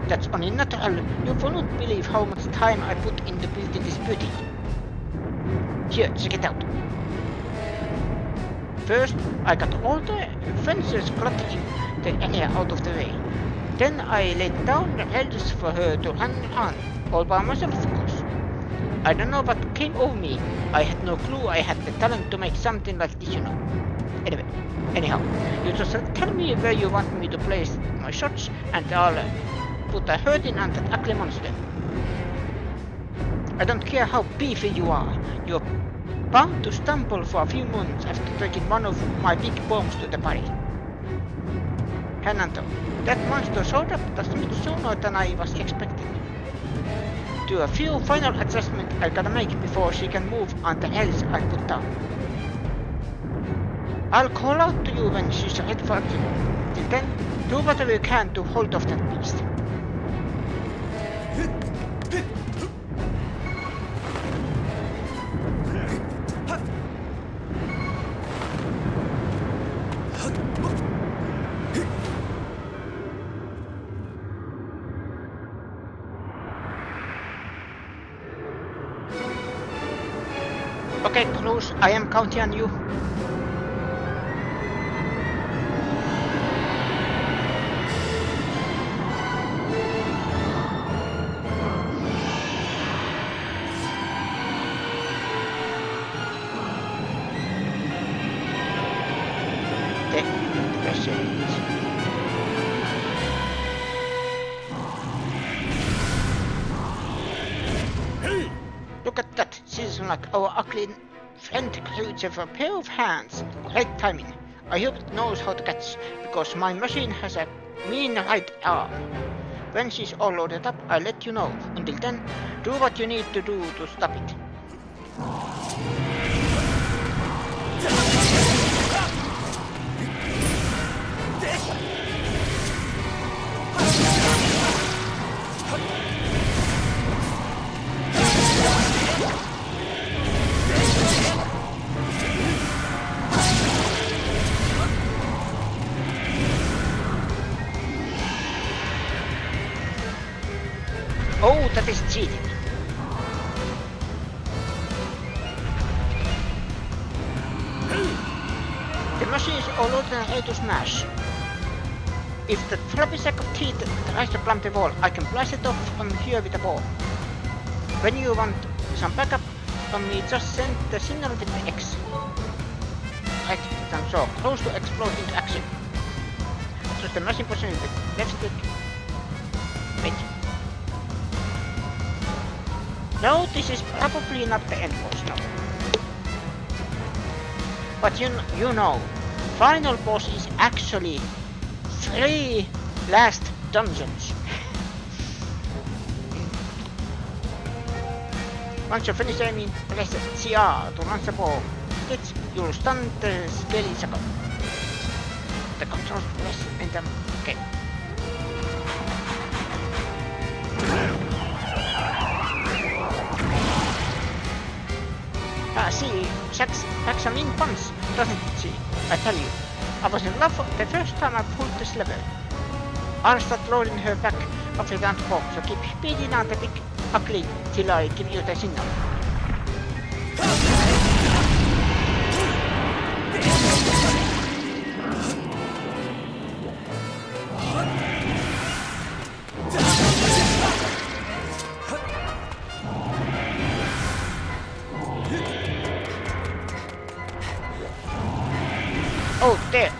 That's only natural. You won't believe how much time I put into building this beauty. Here, check it out. First, I got all the fences cluttering the area out of the way. Then I laid down the rails for her to run on, all by myself, of course. I don't know what came over me. I had no clue I had the talent to make something like this, you know. Anyhow, you just tell me where you want me to place my shots, and I'll put a hurting on that ugly monster. I don't care how beefy you are. You're bound to stumble for a few months after taking one of my big bombs to the body. Hernando, that monster showed up just a bit sooner than I was expecting. Do a few final adjustments I gotta make before she can move on the rails I put down. I'll call out to you when she's ready for action. Till then, do whatever you can to hold off that beast. Okay, Cruz, I am counting on you. Look at that, she's like our ugly friend creates a pair of hands. Great timing. I hope it knows how to catch, because my machine has a mean right arm. When she's all loaded up, I'll let you know. Until then, do what you need to do to stop it. Oh, that is cheating. The machine is already ready to smash. If the floppy sack of teeth tries to climb the wall, I can blast it off from here with a ball. When you want some backup from me, just send the signal with the X. Right, I'm so close to explode into action. Just the machine position with left stick. Wait. No, this is probably not the end boss, no. But you know, final boss is actually 3 last dungeons. Once you finish aiming, press CR to launch the ball. Hits, you'll stun the scaly sucker. The controls press in them. Okay. See, packs some mean puns, doesn't it? See, I tell you, I was in love the first time I pulled this level. I'll start loading her back of the damn home, so keep speeding on the big ugly till I give you the signal. Oh, there.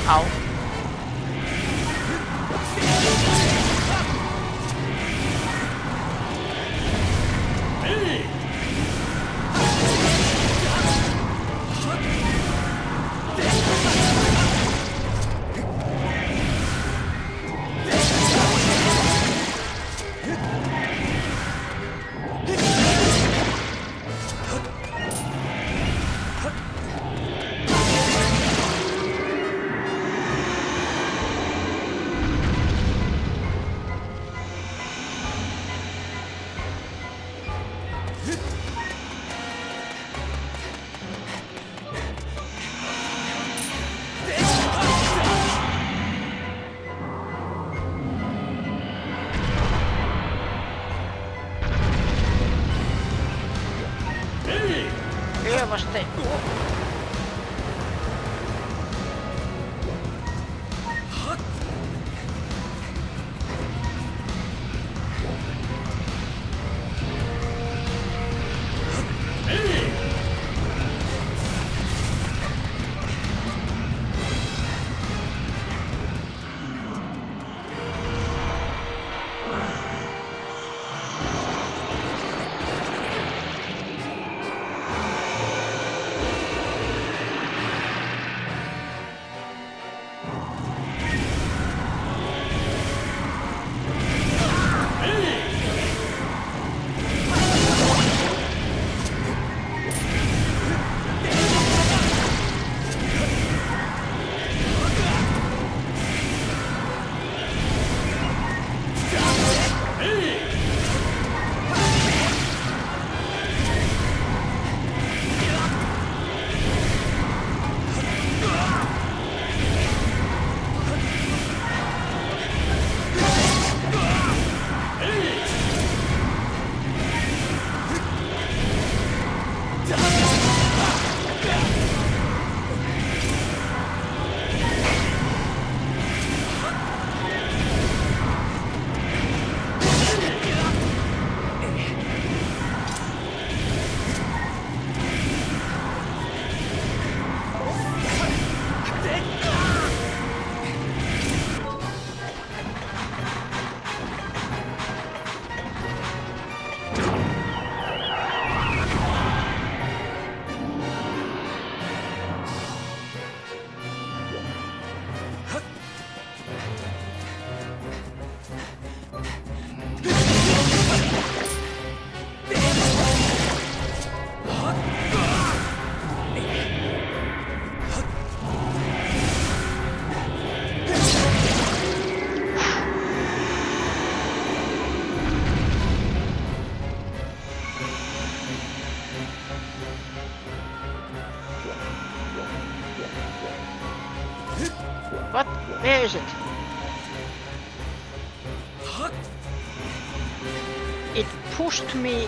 Ow. Here was the... What? Where is it? It pushed me.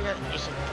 Where is it?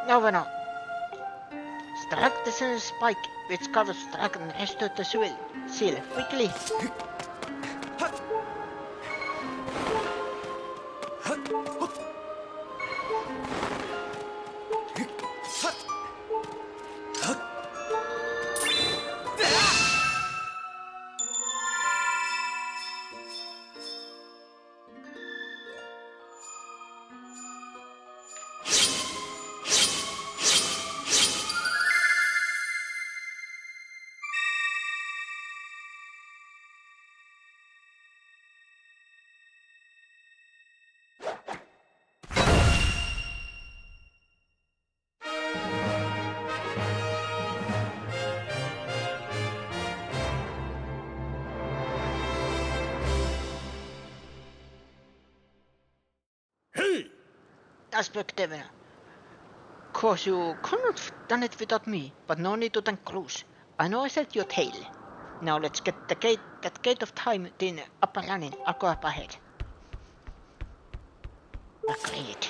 No, bueno. Strike the center spike, which covers dragon and rest of the seal. Quickly. Aspect Cause you couldn't have done it without me, but no need to thank Cruz. I know I set your tail. Now let's get that gate of time thing up and running. I'll go up ahead. Agreed.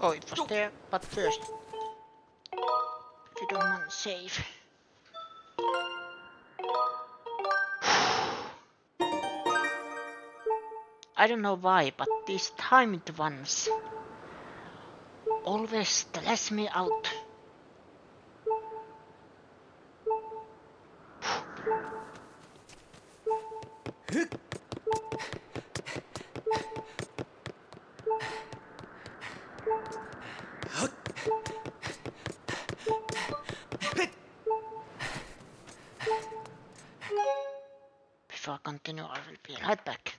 Oh, it was there, but first, if you don't mind, save. I don't know why, but these timed ones always stress me out. Before I continue, I will be right back.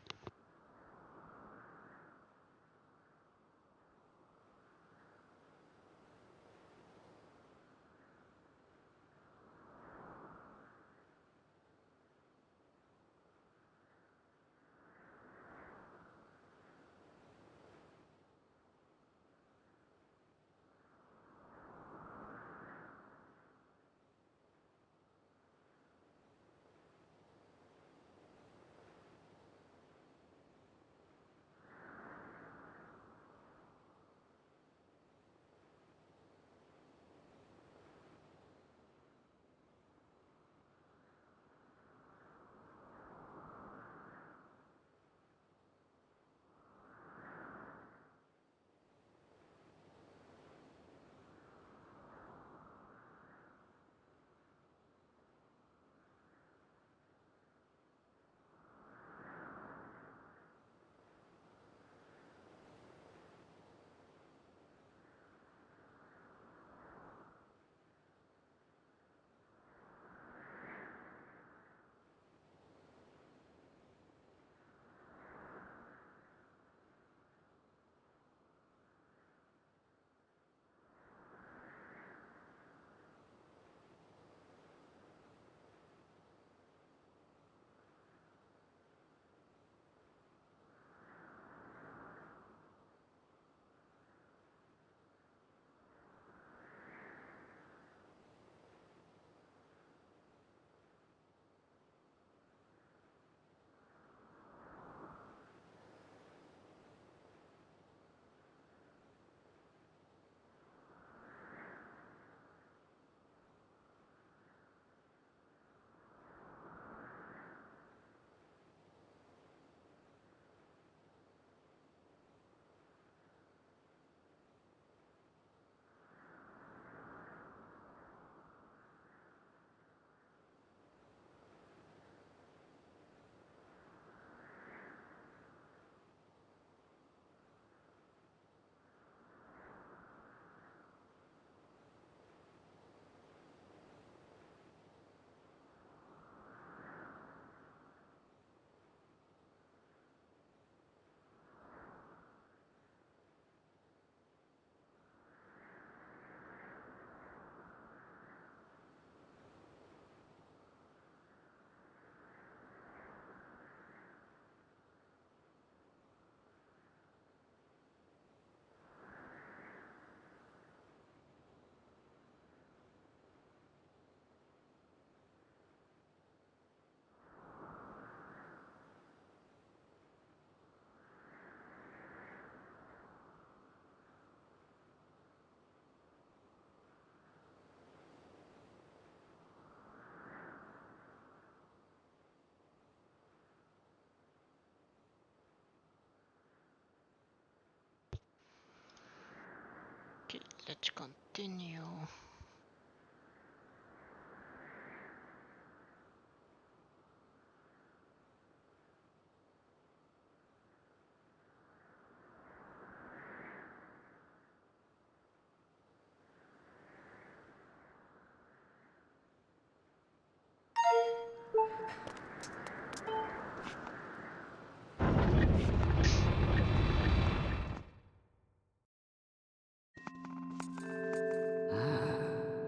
Okay, let's continue.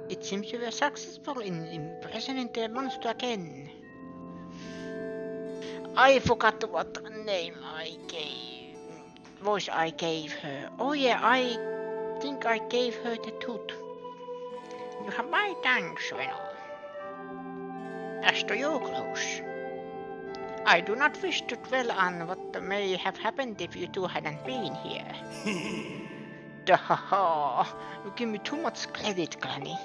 It seems you were successful in imprisoning the monster again. I forgot what name I gave. Voice I gave her. Oh yeah, I think I gave her the tooth. You have my thanks, Venal. As to your clothes, I do not wish to dwell on what may have happened if you two hadn't been here. Dahaha, you give me too much credit, Granny.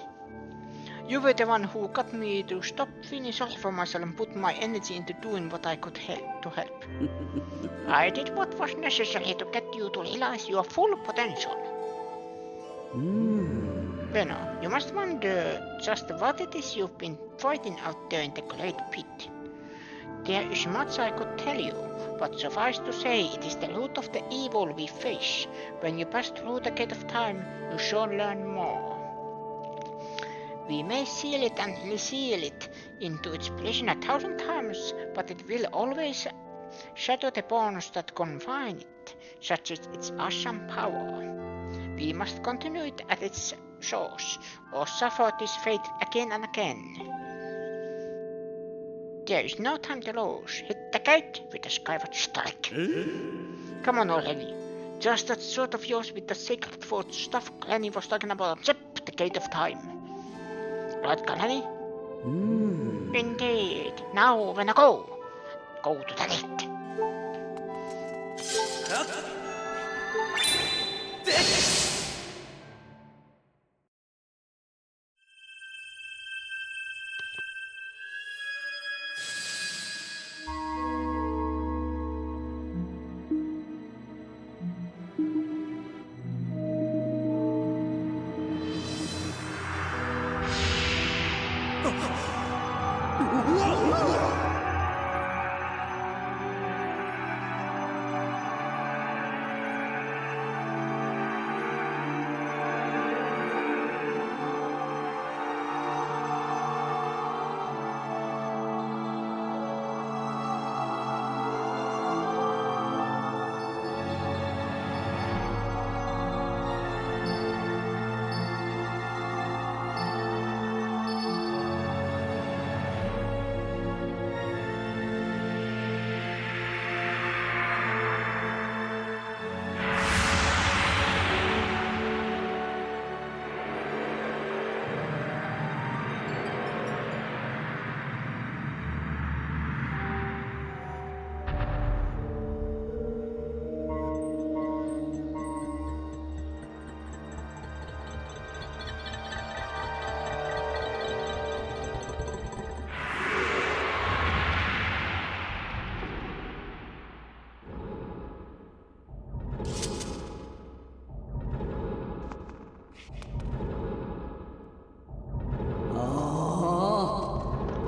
You were the one who got me to stop feeling sorry for myself and put my energy into doing what I could to help. I did what was necessary to get you to realize your full potential. Veno, you must wonder just what it is you've been fighting out there in the great pit. There is much I could tell you, but suffice to say it is the root of the evil we face. When you pass through the gate of time, you shall learn more. We may seal it and reseal it into its prison 1,000 times, but it will always shadow the bonds that confine it, such as its awesome power. We must continue it at its source, or suffer this fate again and again. There is no time to lose. Hit the gate with a Skyward strike. Come on already. Just that sword of yours with the sacred forge stuff Granny was talking about. Zip the gate of time. Right, Granny? Indeed. Now when I go to the gate.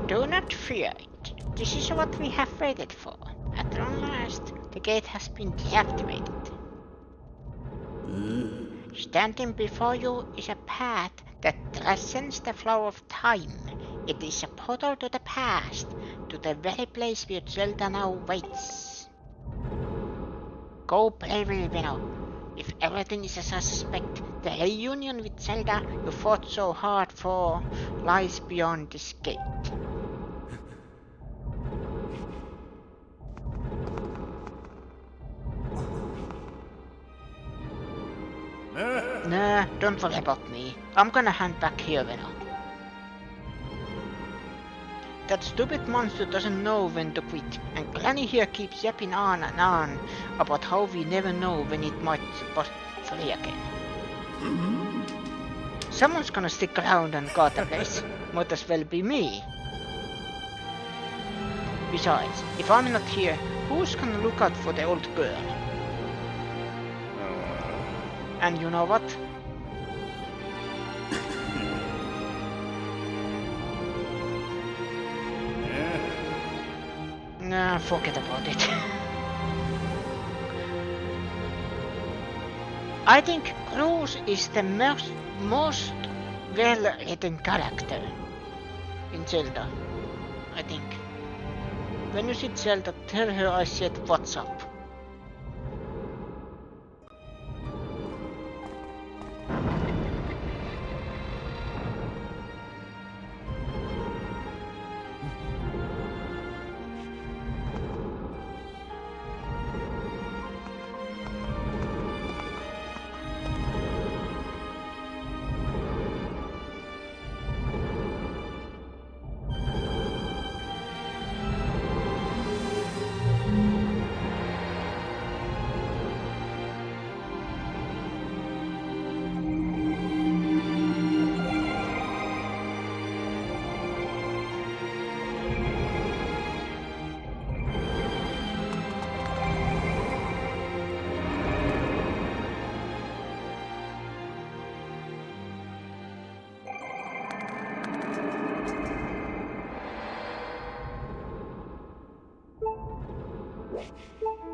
Do not fear it. This is what we have waited for. At long last, the gate has been deactivated. Standing before you is a path that transcends the flow of time. It is a portal to the past, to the very place where Zelda now waits. Go bravely, Veno. If everything is as I suspect, the reunion with Zelda you fought so hard for lies beyond this gate. Nah, don't worry about me. I'm gonna hand back here, Veno. That stupid monster doesn't know when to quit, and Granny here keeps yapping on and on about how we never know when it might bust free again. Someone's gonna stick around and guard the place. Might as well be me. Besides, if I'm not here, who's gonna look out for the old girl? And you know what? Nah, forget about it. I think Cruz is the most well-written character in Zelda. I think. When you see Zelda, tell her I said what's up.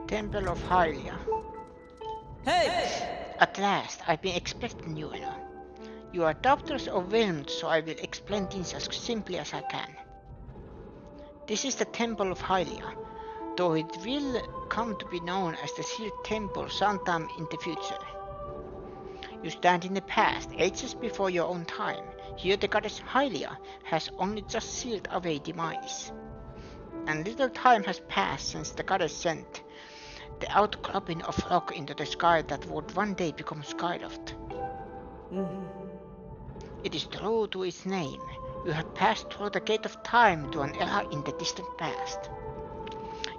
Temple of Hylia. Hey! At last, I've been expecting you, Eno. Your doubters overwhelmed, so I will explain things as simply as I can. This is the Temple of Hylia, though it will come to be known as the Sealed Temple sometime in the future. You stand in the past, ages before your own time. Here the goddess Hylia has only just sealed away demise. And little time has passed since the goddess sent the outcropping of rock into the sky that would one day become Skyward. It is true to its name. You have passed through the gate of time to an era in the distant past.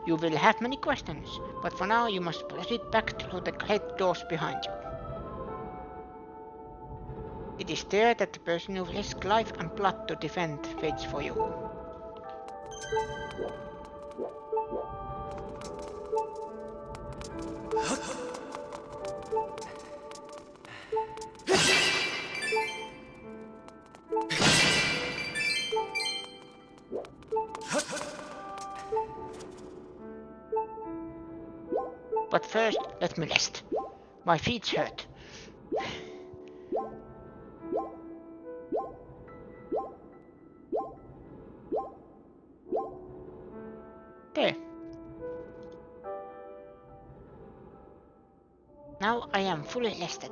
You will have many questions, but for now you must proceed back through the great doors behind you. It is there that the person who risked life and blood to defend waits for you. But first, let me rest. My feet hurt. There. Now I am fully rested.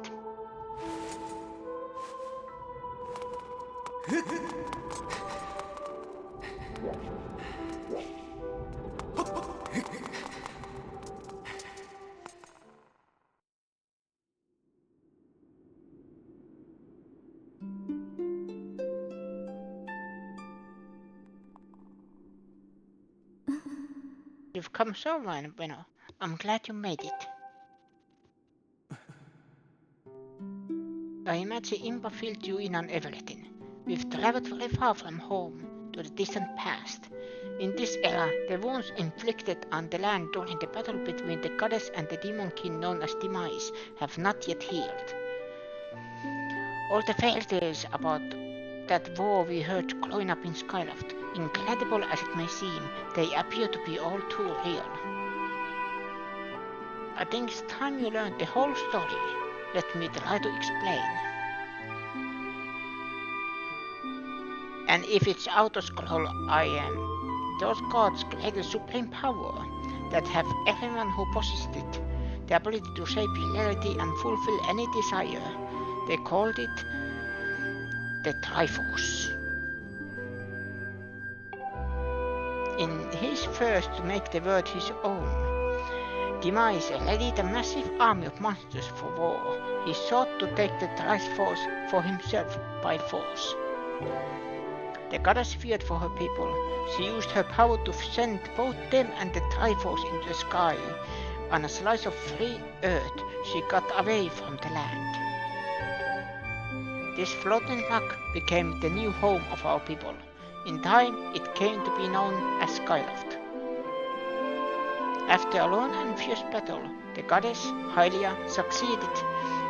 You've come so far, Benno. I'm glad you made it. I imagine Impa filled you in on everything. We've traveled very far from home to the distant past. In this era, the wounds inflicted on the land during the battle between the goddess and the demon king known as Demise have not yet healed. All the fairy tales about that war we heard growing up in Skyward, incredible as it may seem, they appear to be all too real. I think it's time you learned the whole story. Let me try to explain. And if it's auto-scroll, I am. Those gods create a supreme power that have everyone who possesses it the ability to shape reality and fulfill any desire. They called it the Triforce. In his thirst to make the world his own, Demise readied a massive army of monsters for war. He sought to take the Triforce for himself by force. The goddess feared for her people. She used her power to send both them and the Triforce into the sky. On a slice of free earth, she got away from the land. This floating rock became the new home of our people. In time, it came to be known as Skyward. After a long and fierce battle, the goddess Hylia succeeded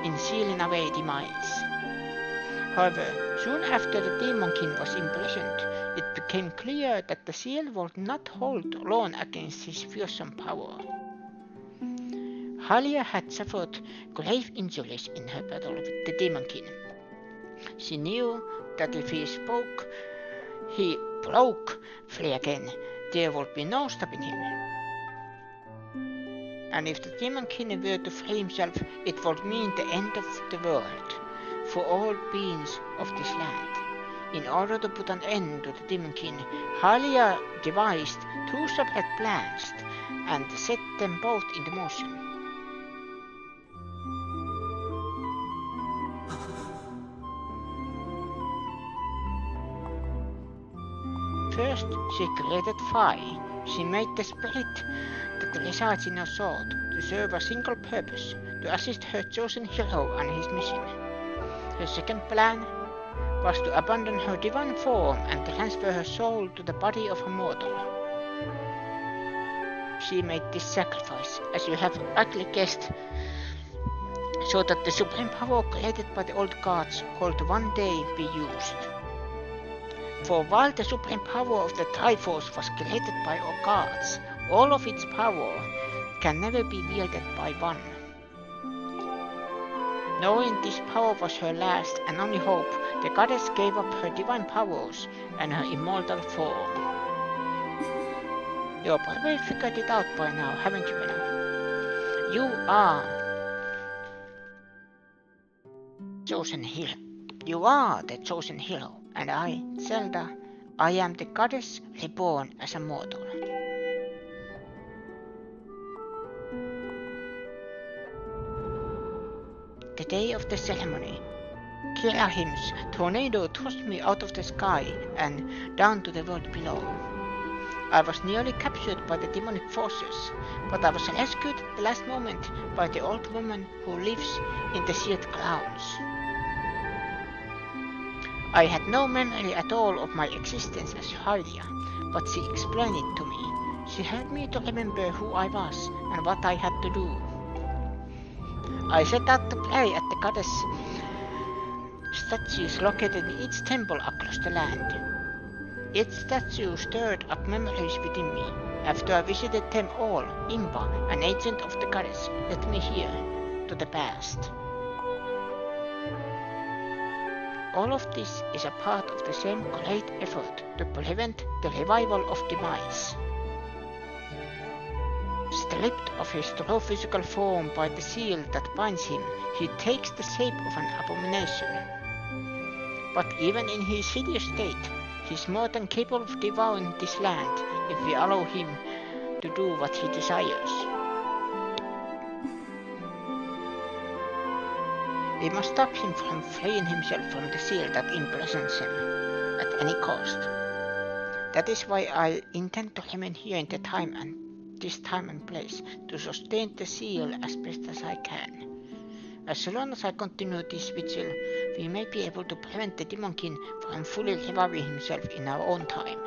in sealing away Demise. However, soon after the Demon King was imprisoned, it became clear that the seal would not hold long against his fearsome power. Hylia had suffered grave injuries in her battle with the Demon King. She knew that if he broke free again, there would be no stopping him. And if the Demon King were to free himself, it would mean the end of the world for all beings of this land. In order to put an end to the Demon King, Hylia devised two separate plans and set them both into motion. First, she created fire. She made the spirit that resides in her sword to serve a single purpose, to assist her chosen hero on his mission. Her second plan was to abandon her divine form and transfer her soul to the body of a mortal. She made this sacrifice, as you have rightly guessed, so that the supreme power created by the old gods could one day be used. For while the supreme power of the Triforce was created by our gods, All of its power can never be wielded by one. Knowing this power was her last and only hope, the goddess gave up her divine powers and her immortal form. You've probably figured it out by now, haven't you, Venom? You are chosen hero. You are the chosen hero, and I, Zelda, I am the goddess reborn as a mortal. The day of the ceremony, Kirahim's tornado tossed me out of the sky and down to the world below. I was nearly captured by the demonic forces, but I was rescued at the last moment by the old woman who lives in the sealed clouds. I had no memory at all of my existence as Hylia, but she explained it to me. She helped me to remember who I was and what I had to do. I set out to pray at the goddess statues located in each temple across the land. Each statue stirred up memories within me. After I visited them all, Impa, an agent of the goddess, led me here, to the past. All of this is a part of the same great effort to prevent the revival of demise. Stripped of his true physical form by the seal that binds him, he takes the shape of an abomination. But even in his hideous state, he is more than capable of devouring this land if we allow him to do what he desires. We must stop him from freeing himself from the seal that imprisons him, at any cost. That is why I intend to remain here in this time and place, to sustain the seal as best as I can. As long as I continue this vigil, we may be able to prevent the Demon King from fully reviving himself in our own time.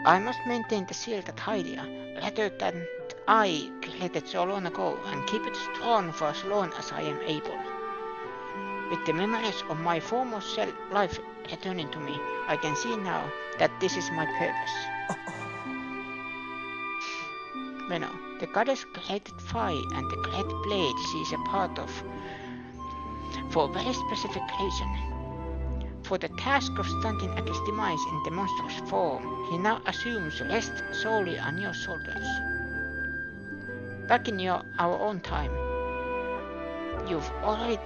I must maintain the seal that Hylia, rather than I created so long ago, and keep it strong for as long as I am able. With the memories of my former life returning to me, I can see now that this is my purpose. Bueno, the goddess created fire and the great blade she is a part of for a very specific reason. For the task of standing against demise in the monstrous form, he now assumes rest solely on your shoulders. Back in our own time, you've already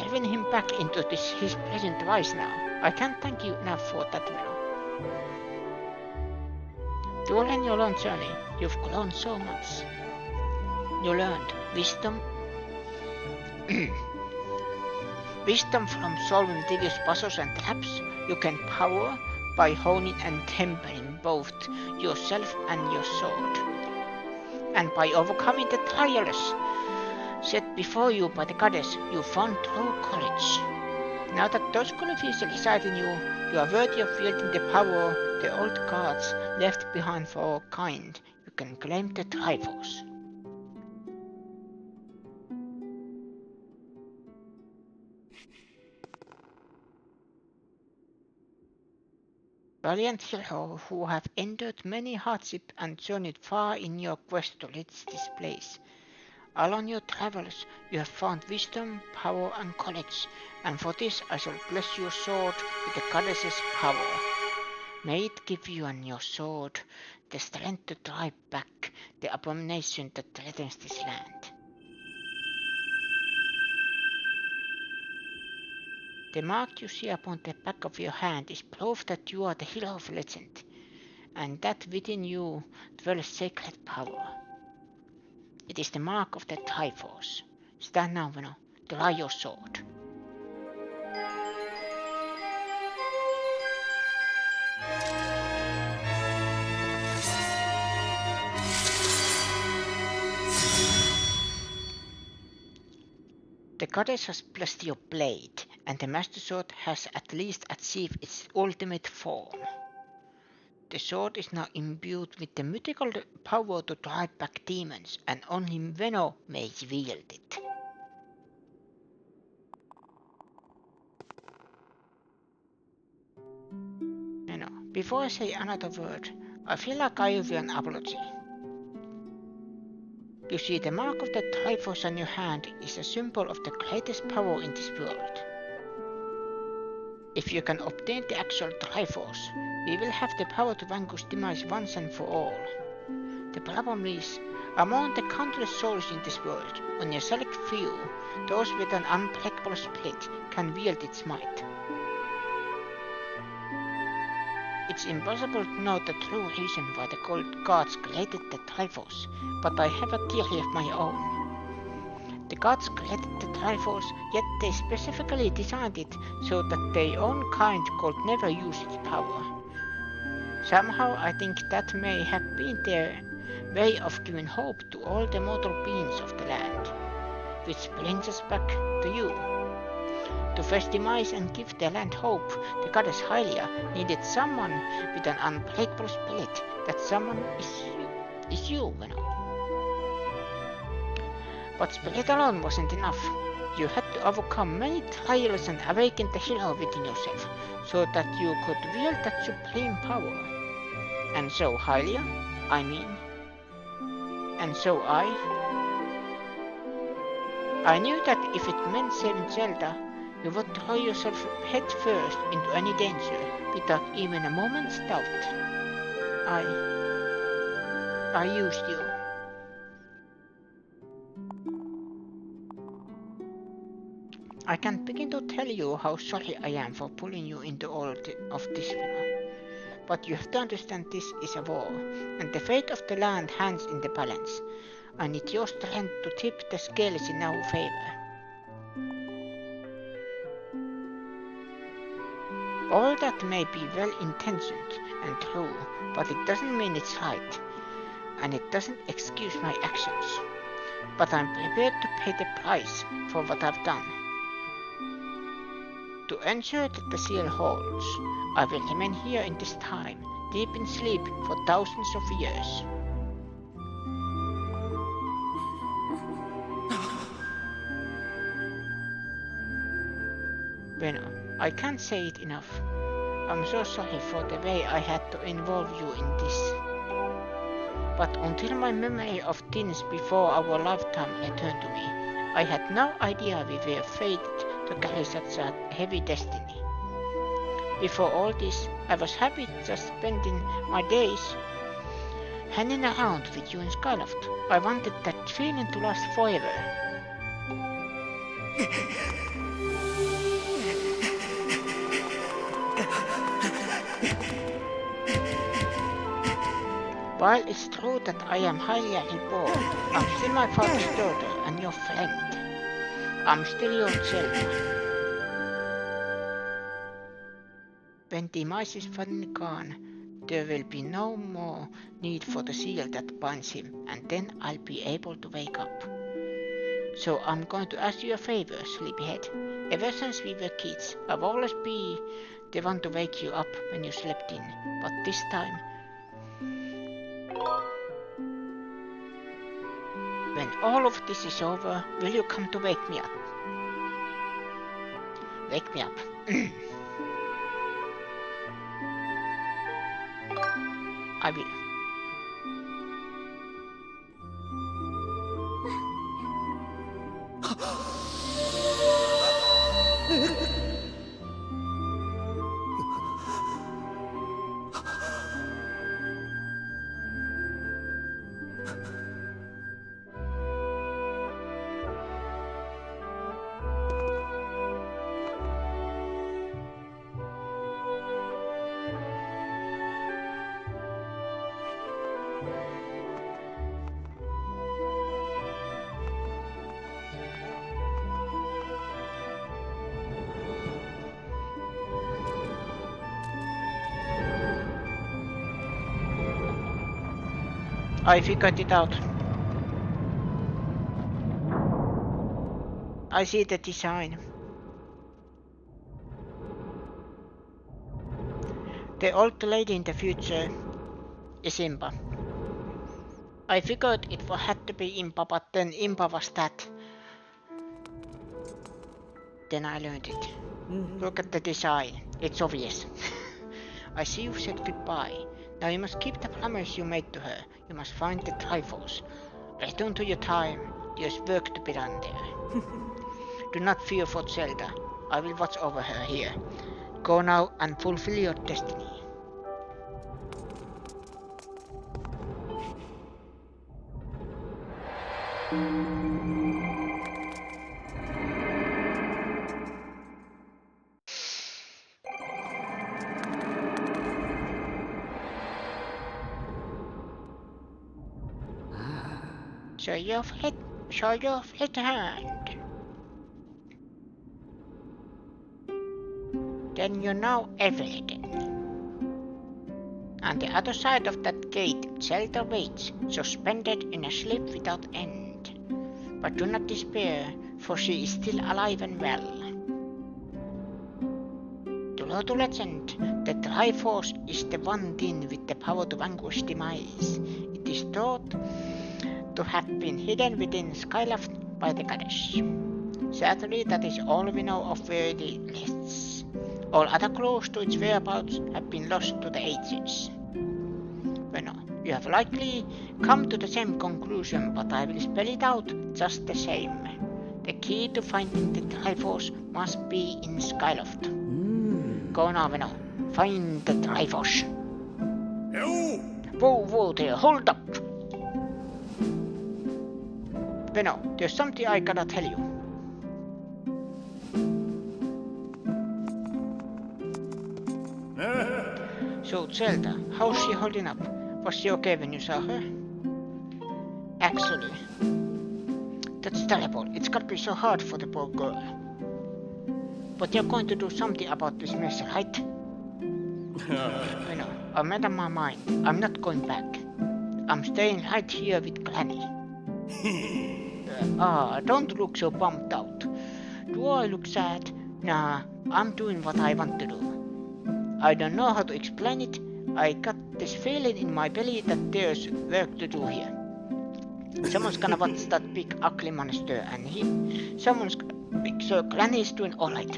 driven him back into his present device now. I can't thank you enough for that, Vero. During your long journey, you've grown so much. You learned wisdom, wisdom from solving devious puzzles and traps. You gain power by honing and tempering both yourself and your sword. And by overcoming the trials set before you by the goddess, you found true courage. Now that those qualities reside in you, you are worthy of wielding the power the old gods left behind for all kind. You can claim the Triforce. Valiant hero who have endured many hardships and journeyed far in your quest to reach this place. Along your travels, you have found wisdom, power, and courage, and for this I shall bless your sword with the goddess's power. May it give you and your sword the strength to drive back the abomination that threatens this land. The mark you see upon the back of your hand is proof that you are the hero of legend, and that within you dwells sacred power. It is the mark of the Triforce. Stand now, Veno. Draw your sword. The goddess has blessed your blade, and the Master Sword has at least achieved its ultimate form. The sword is now imbued with the mythical power to drive back demons, and only Veno may wield it. Before I say another word, I feel like I owe you an apology. You see, the mark of the Triforce on your hand is a symbol of the greatest power in this world. If you can obtain the actual Triforce, we will have the power to vanquish demise once and for all. The problem is, among the countless souls in this world, only a select few, those with an unbreakable spirit, can wield its might. It's impossible to know the true reason why the gods created the Triforce, but I have a theory of my own. The gods created the Triforce, yet they specifically designed it so that their own kind could never use its power. Somehow I think that may have been their way of giving hope to all the mortal beings of the land. Which brings us back to you. To face demise and give the land hope, the goddess Hylia needed someone with an unbreakable spirit. That someone is you, Venom. But spirit alone wasn't enough. You had to overcome many trials and awaken the hero within yourself, so that you could wield that supreme power. And so Hylia, I knew that if it meant saving Zelda, you would throw yourself headfirst into any danger without even a moment's doubt. I used you. I can't begin to tell you how sorry I am for pulling you into all of this, but you have to understand this is a war, and the fate of the land hangs in the balance. I need your strength to tip the scales in our favor. All that may be well-intentioned and true, but it doesn't mean it's right, and it doesn't excuse my actions. But I'm prepared to pay the price for what I've done. To ensure that the seal holds, I will remain here in this time, deep in sleep for thousands of years. Bueno, I can't say it enough. I'm so sorry for the way I had to involve you in this. But until my memory of things before our lifetime returned to me, I had no idea we were fated to carry such a heavy destiny. Before all this, I was happy just spending my days hanging around with you in Skyward. I wanted that feeling to last forever. While it's true that I am highly reborn, I'm still my father's daughter and your friend. I'm still your Zelda. When demise is finally gone, there will be no more need for the seal that binds him, and then I'll be able to wake up. So I'm going to ask you a favor, sleepyhead. Ever since we were kids, I've always been the one to wake you up when you slept in, but this time, when all of this is over, will you come to wake me up? Wake me up. I will. I figured it out. I see the design. The old lady in the future is Impa. I figured it had to be Impa, but then Impa was that. Then I learned it. Look at the design. It's obvious. I see you said goodbye. Now you must keep the promise you made to her. You must find the Triforce. Return to your time. There's work to be done there. Do not fear for Zelda. I will watch over her here. Go now and fulfill your destiny. Show your fleet hand. Then you know everything. On the other side of that gate, Zelda waits, suspended in a sleep without end. But do not despair, for she is still alive and well. True to legend, the Triforce is the one thing with the power to vanquish demise. It is thought to have been hidden within Skyloft by the goddess. Sadly, that is all we know of where it lies. All other clues to its whereabouts have been lost to the ages. Bueno, you have likely come to the same conclusion, but I will spell it out just the same. The key to finding the Triforce must be in Skyloft. Go now, Veno. Find the Triforce. Whoa there, hold up! Veno, there's something I gotta tell you. So, Zelda, how's she holding up? Was she okay when you saw her? Actually, that's terrible. It's gotta be so hard for the poor girl. But you're going to do something about this mess, right? Veno, I made up my mind. I'm not going back. I'm staying right here with Granny. Don't look so bummed out. Do I look sad? Nah, I'm doing what I want to do. I don't know how to explain it. I got this feeling in my belly that there's work to do here. Someone's gonna watch that big ugly monster and someone's big, so Granny's doing alright.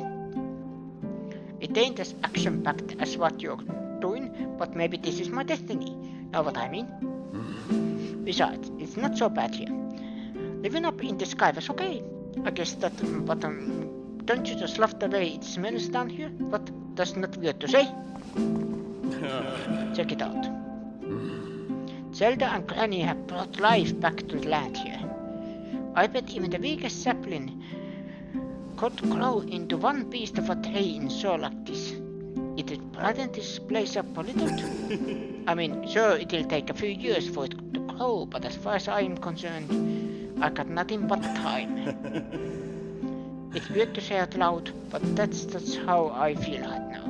It ain't as action-packed as what you're doing, but maybe this is my destiny. Know what I mean? Besides, it's not so bad here. Living up in the sky was okay. I guess that, but don't you just love the way it smells down here? But that's not weird to say. Check it out. Zelda and Granny have brought life back to the land here. I bet even the weakest sapling could grow into one beast of a tree in soil like this. It'll brighten this place up a little. I mean, sure, it'll take a few years for it to grow, but as far as I'm concerned, I got nothing but time. It's weird to say out loud, but that's how I feel right now.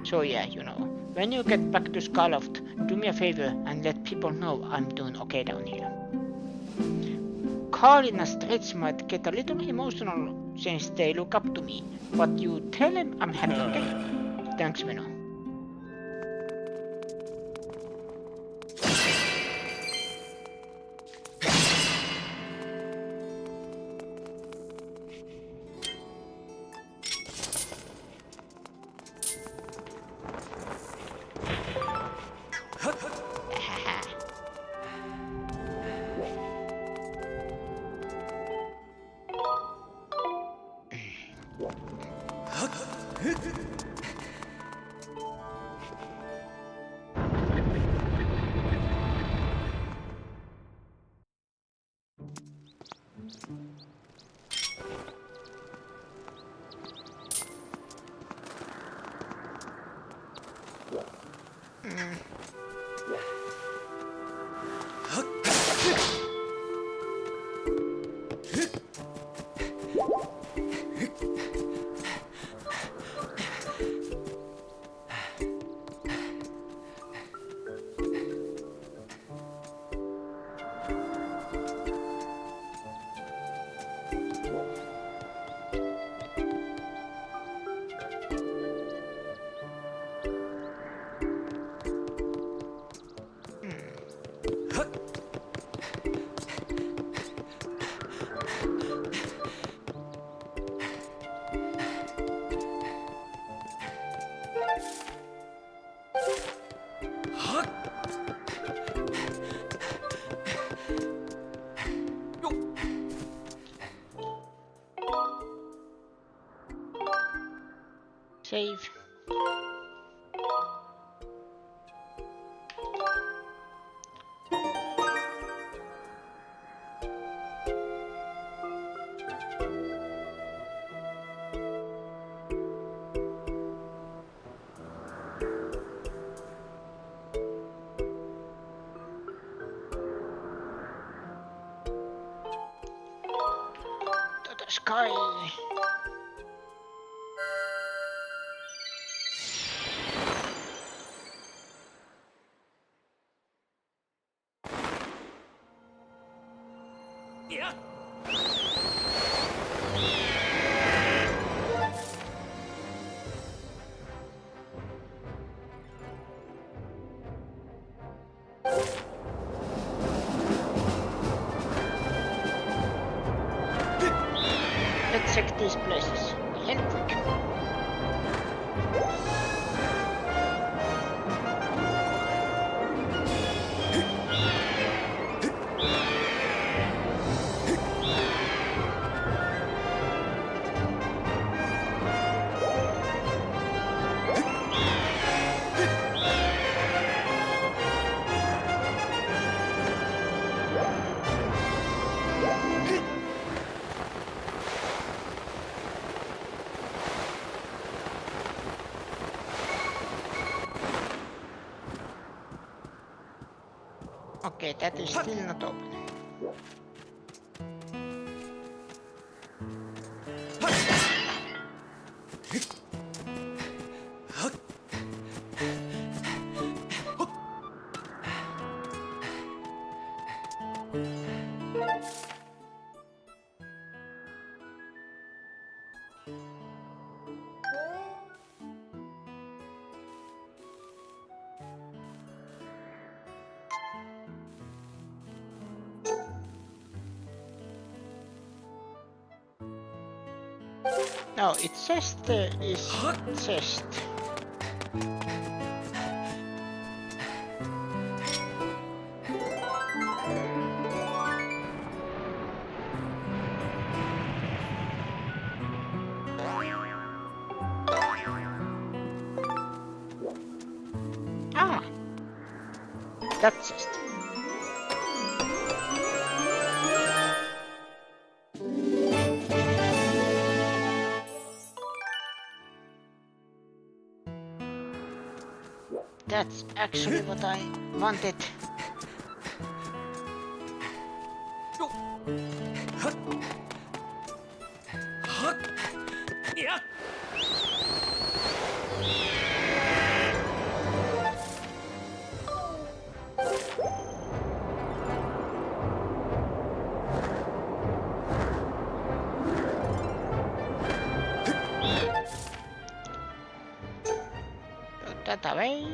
So yeah, you know, when you get back to Skyloft, do me a favor and let people know I'm doing okay down here. Carl in a stretch might get a little emotional since they look up to me, but you tell them I'm happy, okay? Thanks, Veno. Save. To the sky. Yeah. Let's check these places. Electric. Okay, that is still not open. No, it's chest is chest. Ah, that's chest. That's actually what I wanted. Yeah. Put that away.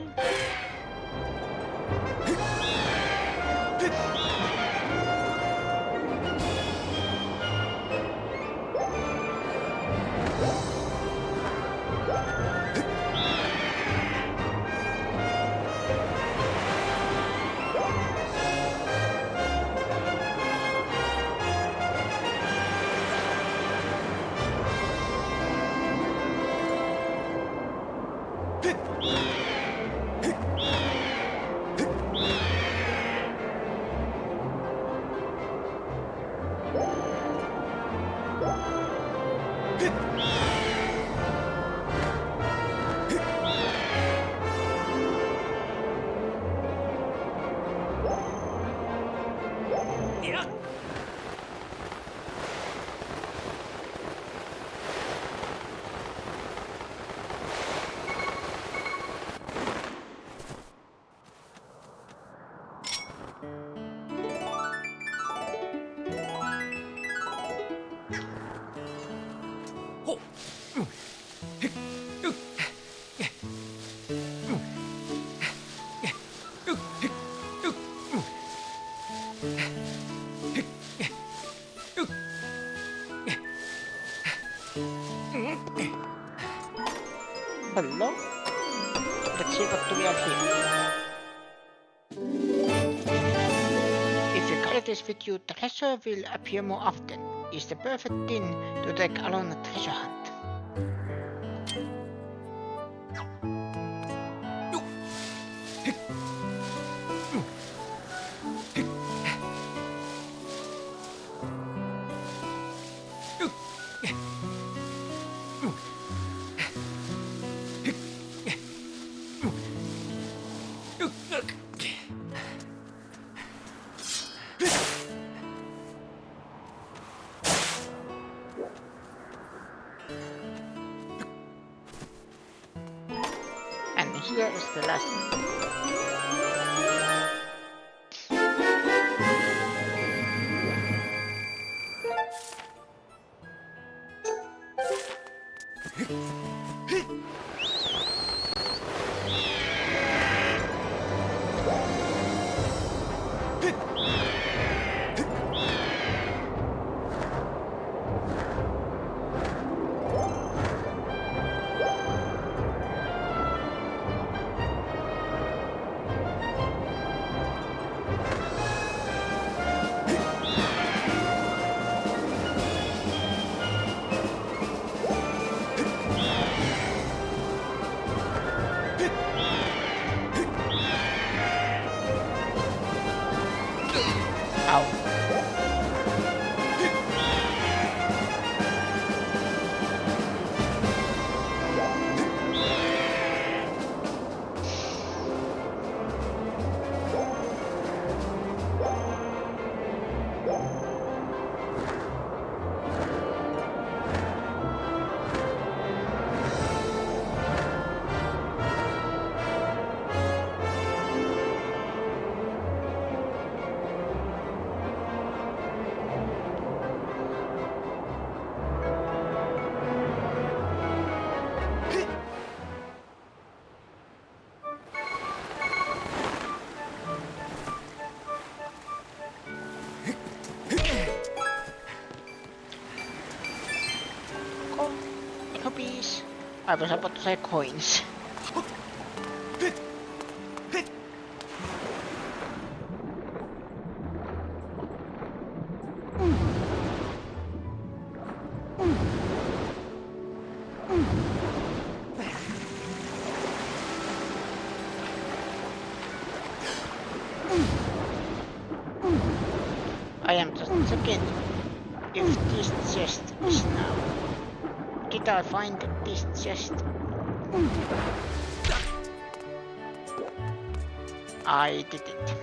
Yeah. Hello? Let's see what we have here. If you carry this with you, treasure will appear more often. It's the perfect thing to take along a treasure hunt. here is the last. Rupees. I was about to say coins. I am just checking if this chest is now. Did I find this chest? I did it.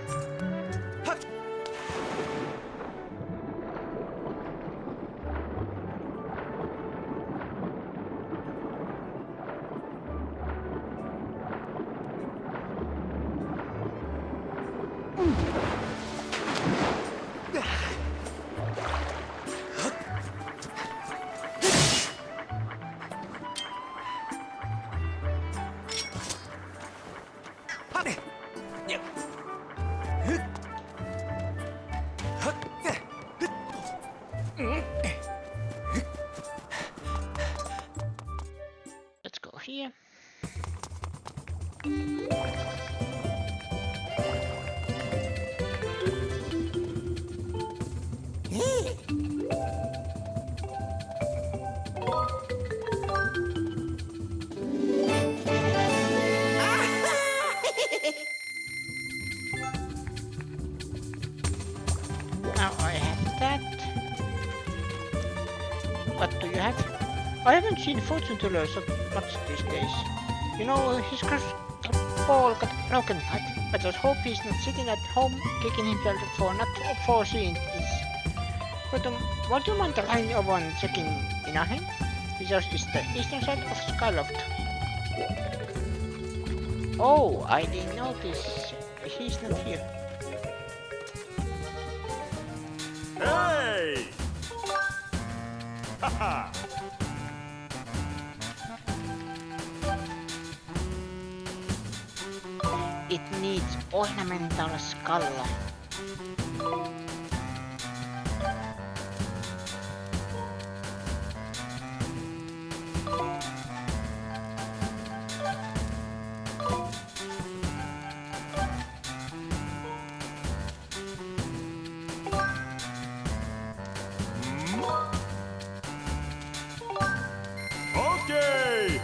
Let's go here. Now I have that. What do you have? I haven't seen fortune teller so much these days. You know, his crystal ball got broken, right? But I hope he's not sitting at home kicking himself for not foreseeing this. But would you mind lying over and checking in on him? This is the eastern side of Skyward. Oh, I didn't notice. He's not here. Hey! Haha! It needs ornamental skull. Okay!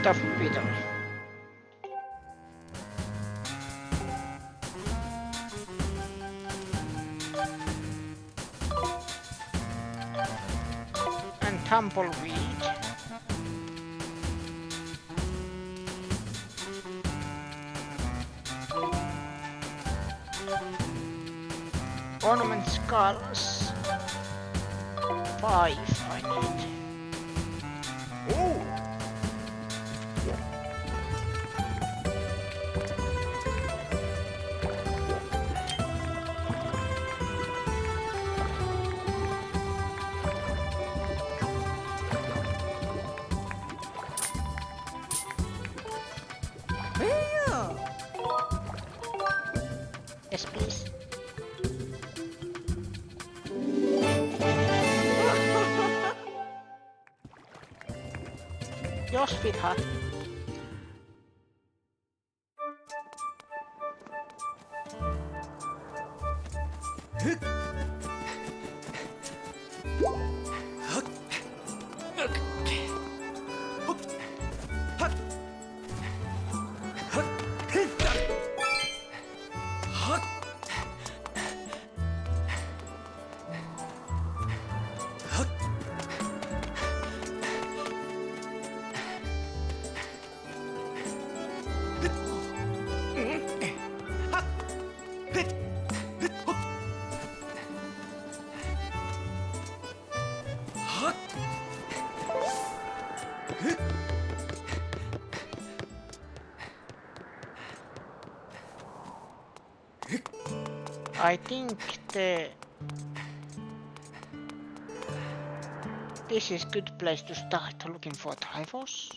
of Peter. And tumbleweed. Ornament skulls. 5 I need. Oh! Yes, please. Your sweetheart. I think this is good place to start looking for trifles.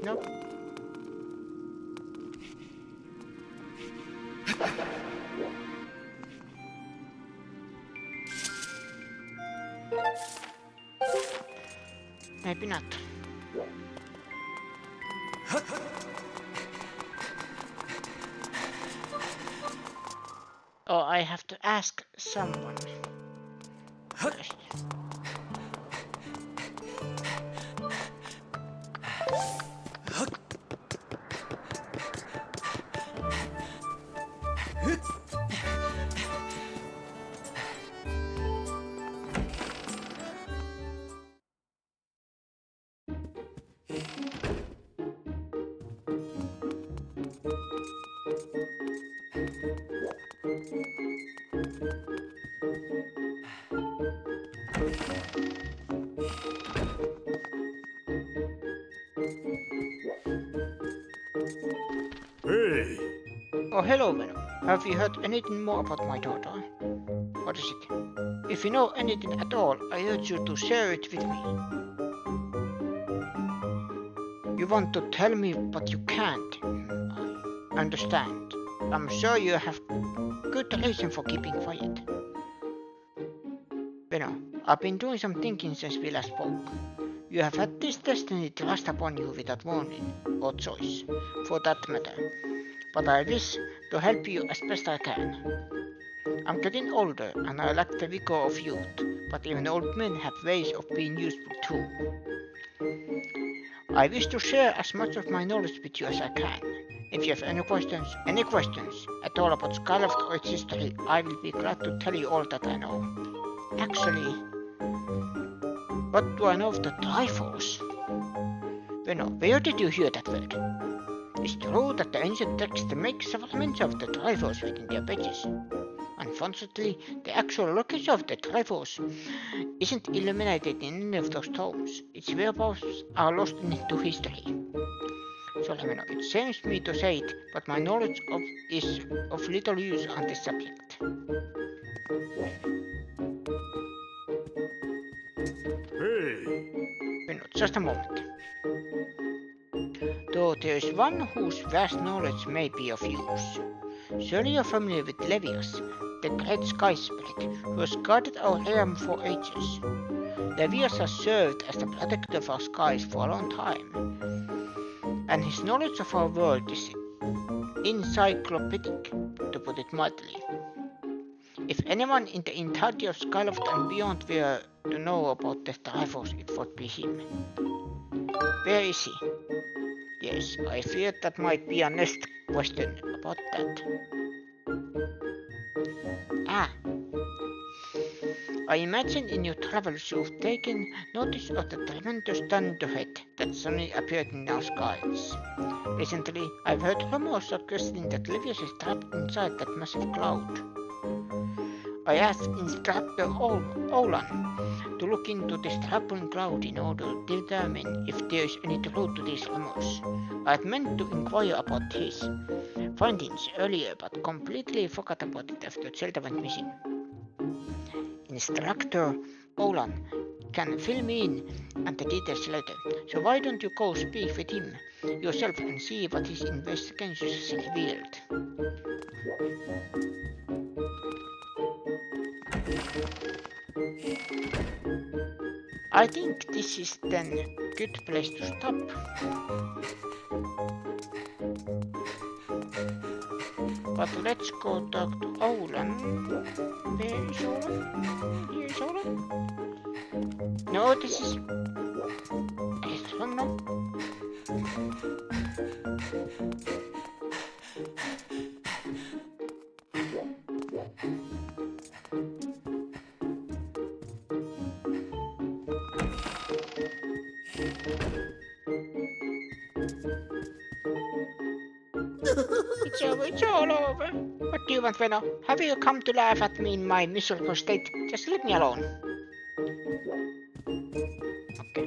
Nope. Maybe not. Oh, I have to ask someone. First. Hey! Oh, hello, Venom. Have you heard anything more about my daughter? What is it? If you know anything at all, I urge you to share it with me. You want to tell me, but you can't. I understand. I'm sure you have good reason for keeping quiet. Venom, I've been doing some thinking since we last spoke. You have had this destiny thrust upon you without warning, or choice, for that matter. But I wish to help you as best I can. I'm getting older and I lack the vigor of youth, but even old men have ways of being useful too. I wish to share as much of my knowledge with you as I can. If you have any questions at all about Skyward or its history, I will be glad to tell you all that I know. Actually, what do I know of the Triforce? Venom, where did you hear that word? It's true that the ancient text makes several mention of the Triforce within their pages. Unfortunately, the actual location of the Triforce isn't illuminated in any of those tomes. Its whereabouts are lost into history. So let me know. It shames me to say it, but my knowledge is of little use on this subject. Hey! Just a moment. Though there is one whose vast knowledge may be of use. Surely you're familiar with Levias, the great sky spirit, who has guarded our realm for ages. Levias has served as the protector of our skies for a long time, and his knowledge of our world is encyclopedic, to put it mildly. If anyone in the entirety of Skyward and beyond were to know about the Triforce, it would be him. Where is he? Yes, I feared that might be a next question about that. Ah, I imagine in your travels you've taken notice of the tremendous thunderhead that suddenly appeared in our skies. Recently, I've heard rumors suggesting that Livius is trapped inside that massive cloud. I asked Instructor Olan to look into this troubling cloud in order to determine if there is any truth to these rumors. I had meant to inquire about his findings earlier but completely forgot about it after Zelda went missing. Instructor Olan can fill me in on the details later, so why don't you go speak with him yourself and see what his investigations has revealed. I think this is then a good place to stop. But let's go talk to Olan. Where is Olan? Here is Olan. No, this is... I don't know. It's all over. What do you want, Veno? Have you come to laugh at me in my miserable state? Just leave me alone. Okay.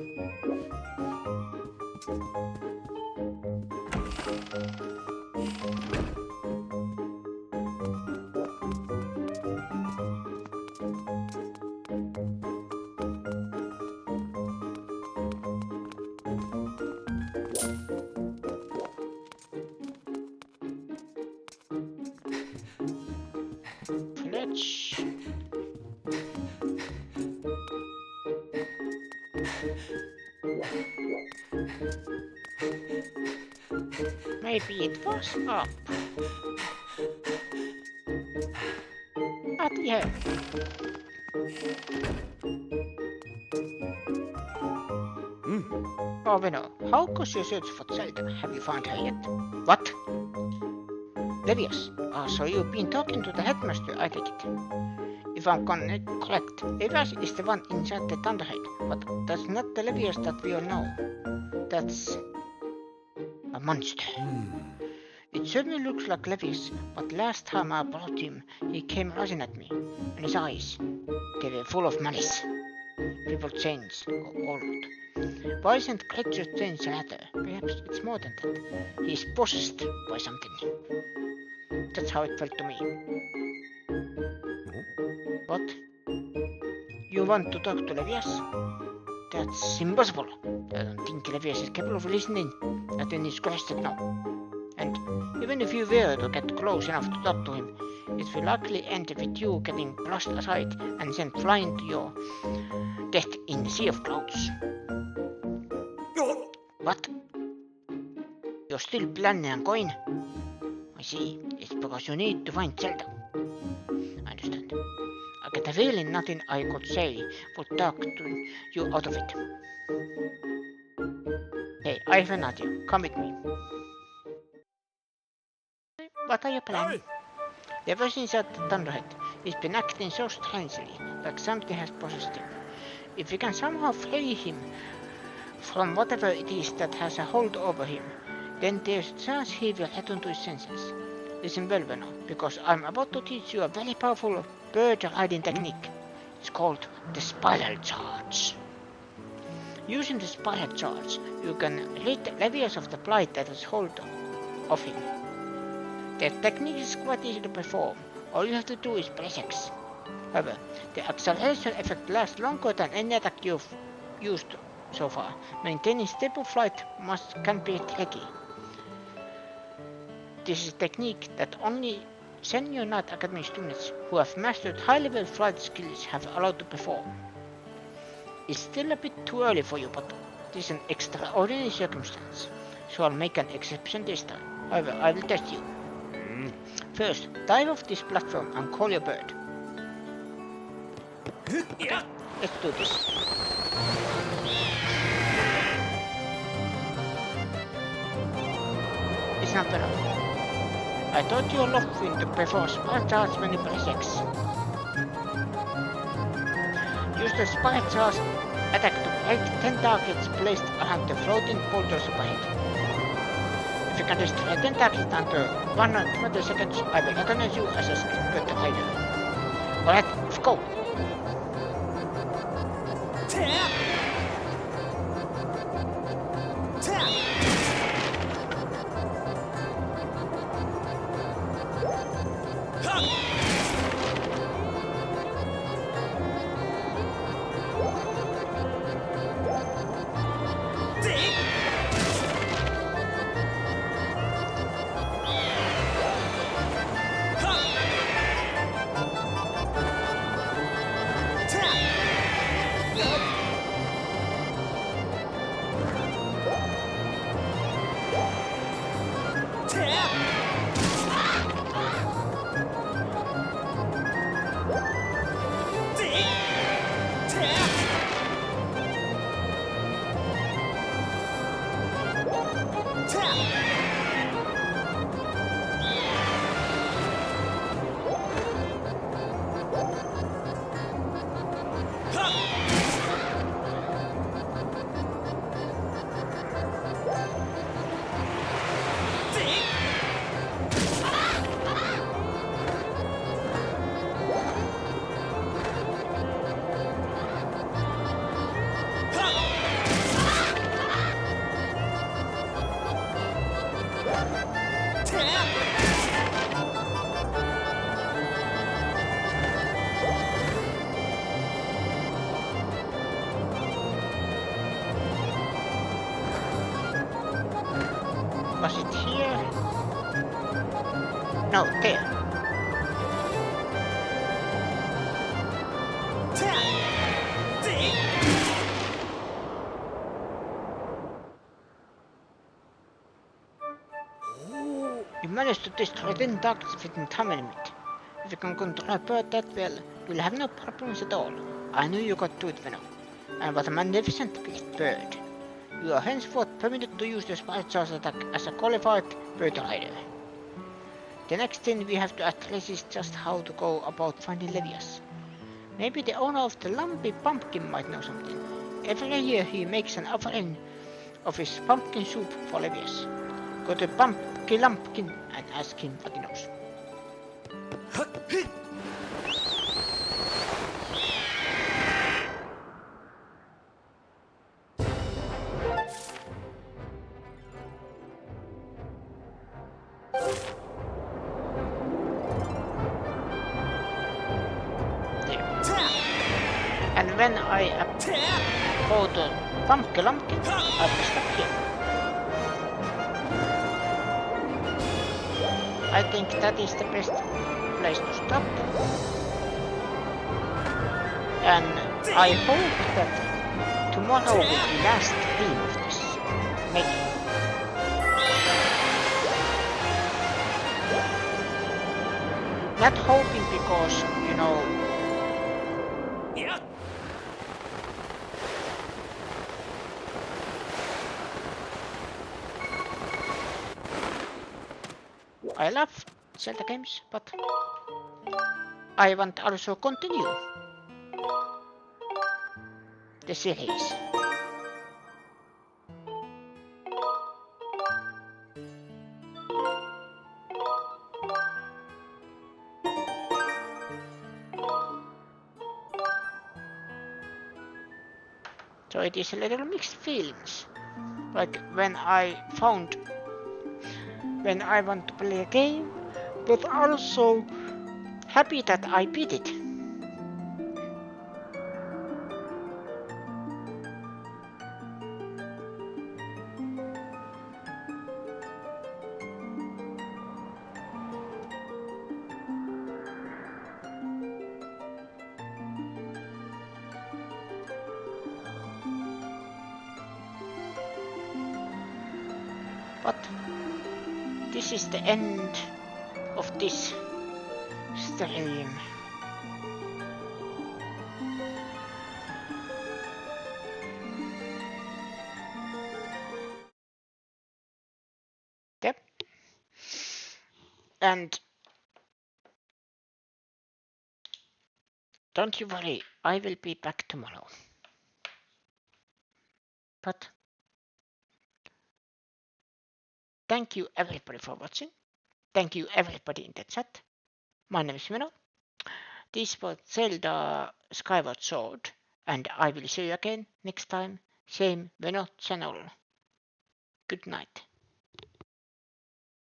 Maybe it was up. But yeah. Oh, Veno, how goes your search for Zelda? Have you found her yet? What? Levius. Oh, so you've been talking to the headmaster, I take it. If I'm correct, Levius is the one inside the Thunderhead, but that's not the Levius that we all know. That's a monster. It certainly looks like Levius, but last time I brought him, he came rushing at me, and his eyes, they were full of malice. People change, or old. Why isn't creatures change rather? Perhaps it's more than that. He's possessed by something. That's how it felt to me. What? You want to talk to Levius? That's impossible. I don't think Levius is capable of listening. Not in his question now. And even if you were to get close enough to talk to him, it will likely end with you getting brushed aside and sent flying to your death in the sea of clouds. What? You're still planning on going? I see. It's because you need to find Zelda. I understand. I get a feeling nothing I could say would talk to you out of it. Hey, I have an idea. Come with me. What are you planning? The person inside the Thunderhead has been acting so strangely, like something has possessed him. If we can somehow free him from whatever it is that has a hold over him, then there's a chance he will return to his senses. Listen well, Veno, because I'm about to teach you a very powerful bird riding technique. It's called the Spiral Charge. Using the Spiral Charge, you can rid Levius of the blight that has hold of him. The technique is quite easy to perform. All you have to do is press X. However, the acceleration effect lasts longer than any attack you've used so far. Maintaining stable flight can be tricky. This is a technique that only senior Knight Academy students who have mastered high-level flight skills have allowed to perform. It's still a bit too early for you, but this is an extraordinary circumstance, so I'll make an exception this time. However, I will test you. First, dive off this platform and call your bird. Okay, let's do this. It's not enough. I thought you loved to perform spy charge when you press X. Use the spy charge attack to break 10 targets placed around the floating boulders overhead. If you can destroy 10 targets under 120 seconds, I will recognize you as a Skyward rider. Alright, let's go! Was it here? No, there. You managed to destroy 10 targets within time limit. If you can control a bird that well, you'll have no problems at all. I knew you could do it, Venom. And what a magnificent big bird. You are henceforth permitted to use the spy charge attack as a qualified bird rider. The next thing we have to address is just how to go about finding Levias. Maybe the owner of the lumpy pumpkin might know something. Every year he makes an offering of his pumpkin soup for Levias. Go to Pumpkin Lumpkin and ask him what he knows. And when I go to Pumpkin Lumpkin, I will stop here. I think that is the best place to stop. And I hope that tomorrow will be the last stream of this. Maybe. Not hoping because, you know, I love Zelda games, but I want to also continue the series. So it is a little mixed feelings, like when I want to play a game, but also happy that I beat it. But this is the end of this stream. Yep. And don't you worry, I will be back tomorrow. But thank you everybody for watching. Thank you everybody in the chat. My name is Mino. This was Zelda Skyward Sword, and I will see you again next time. Same Veno channel. Good night.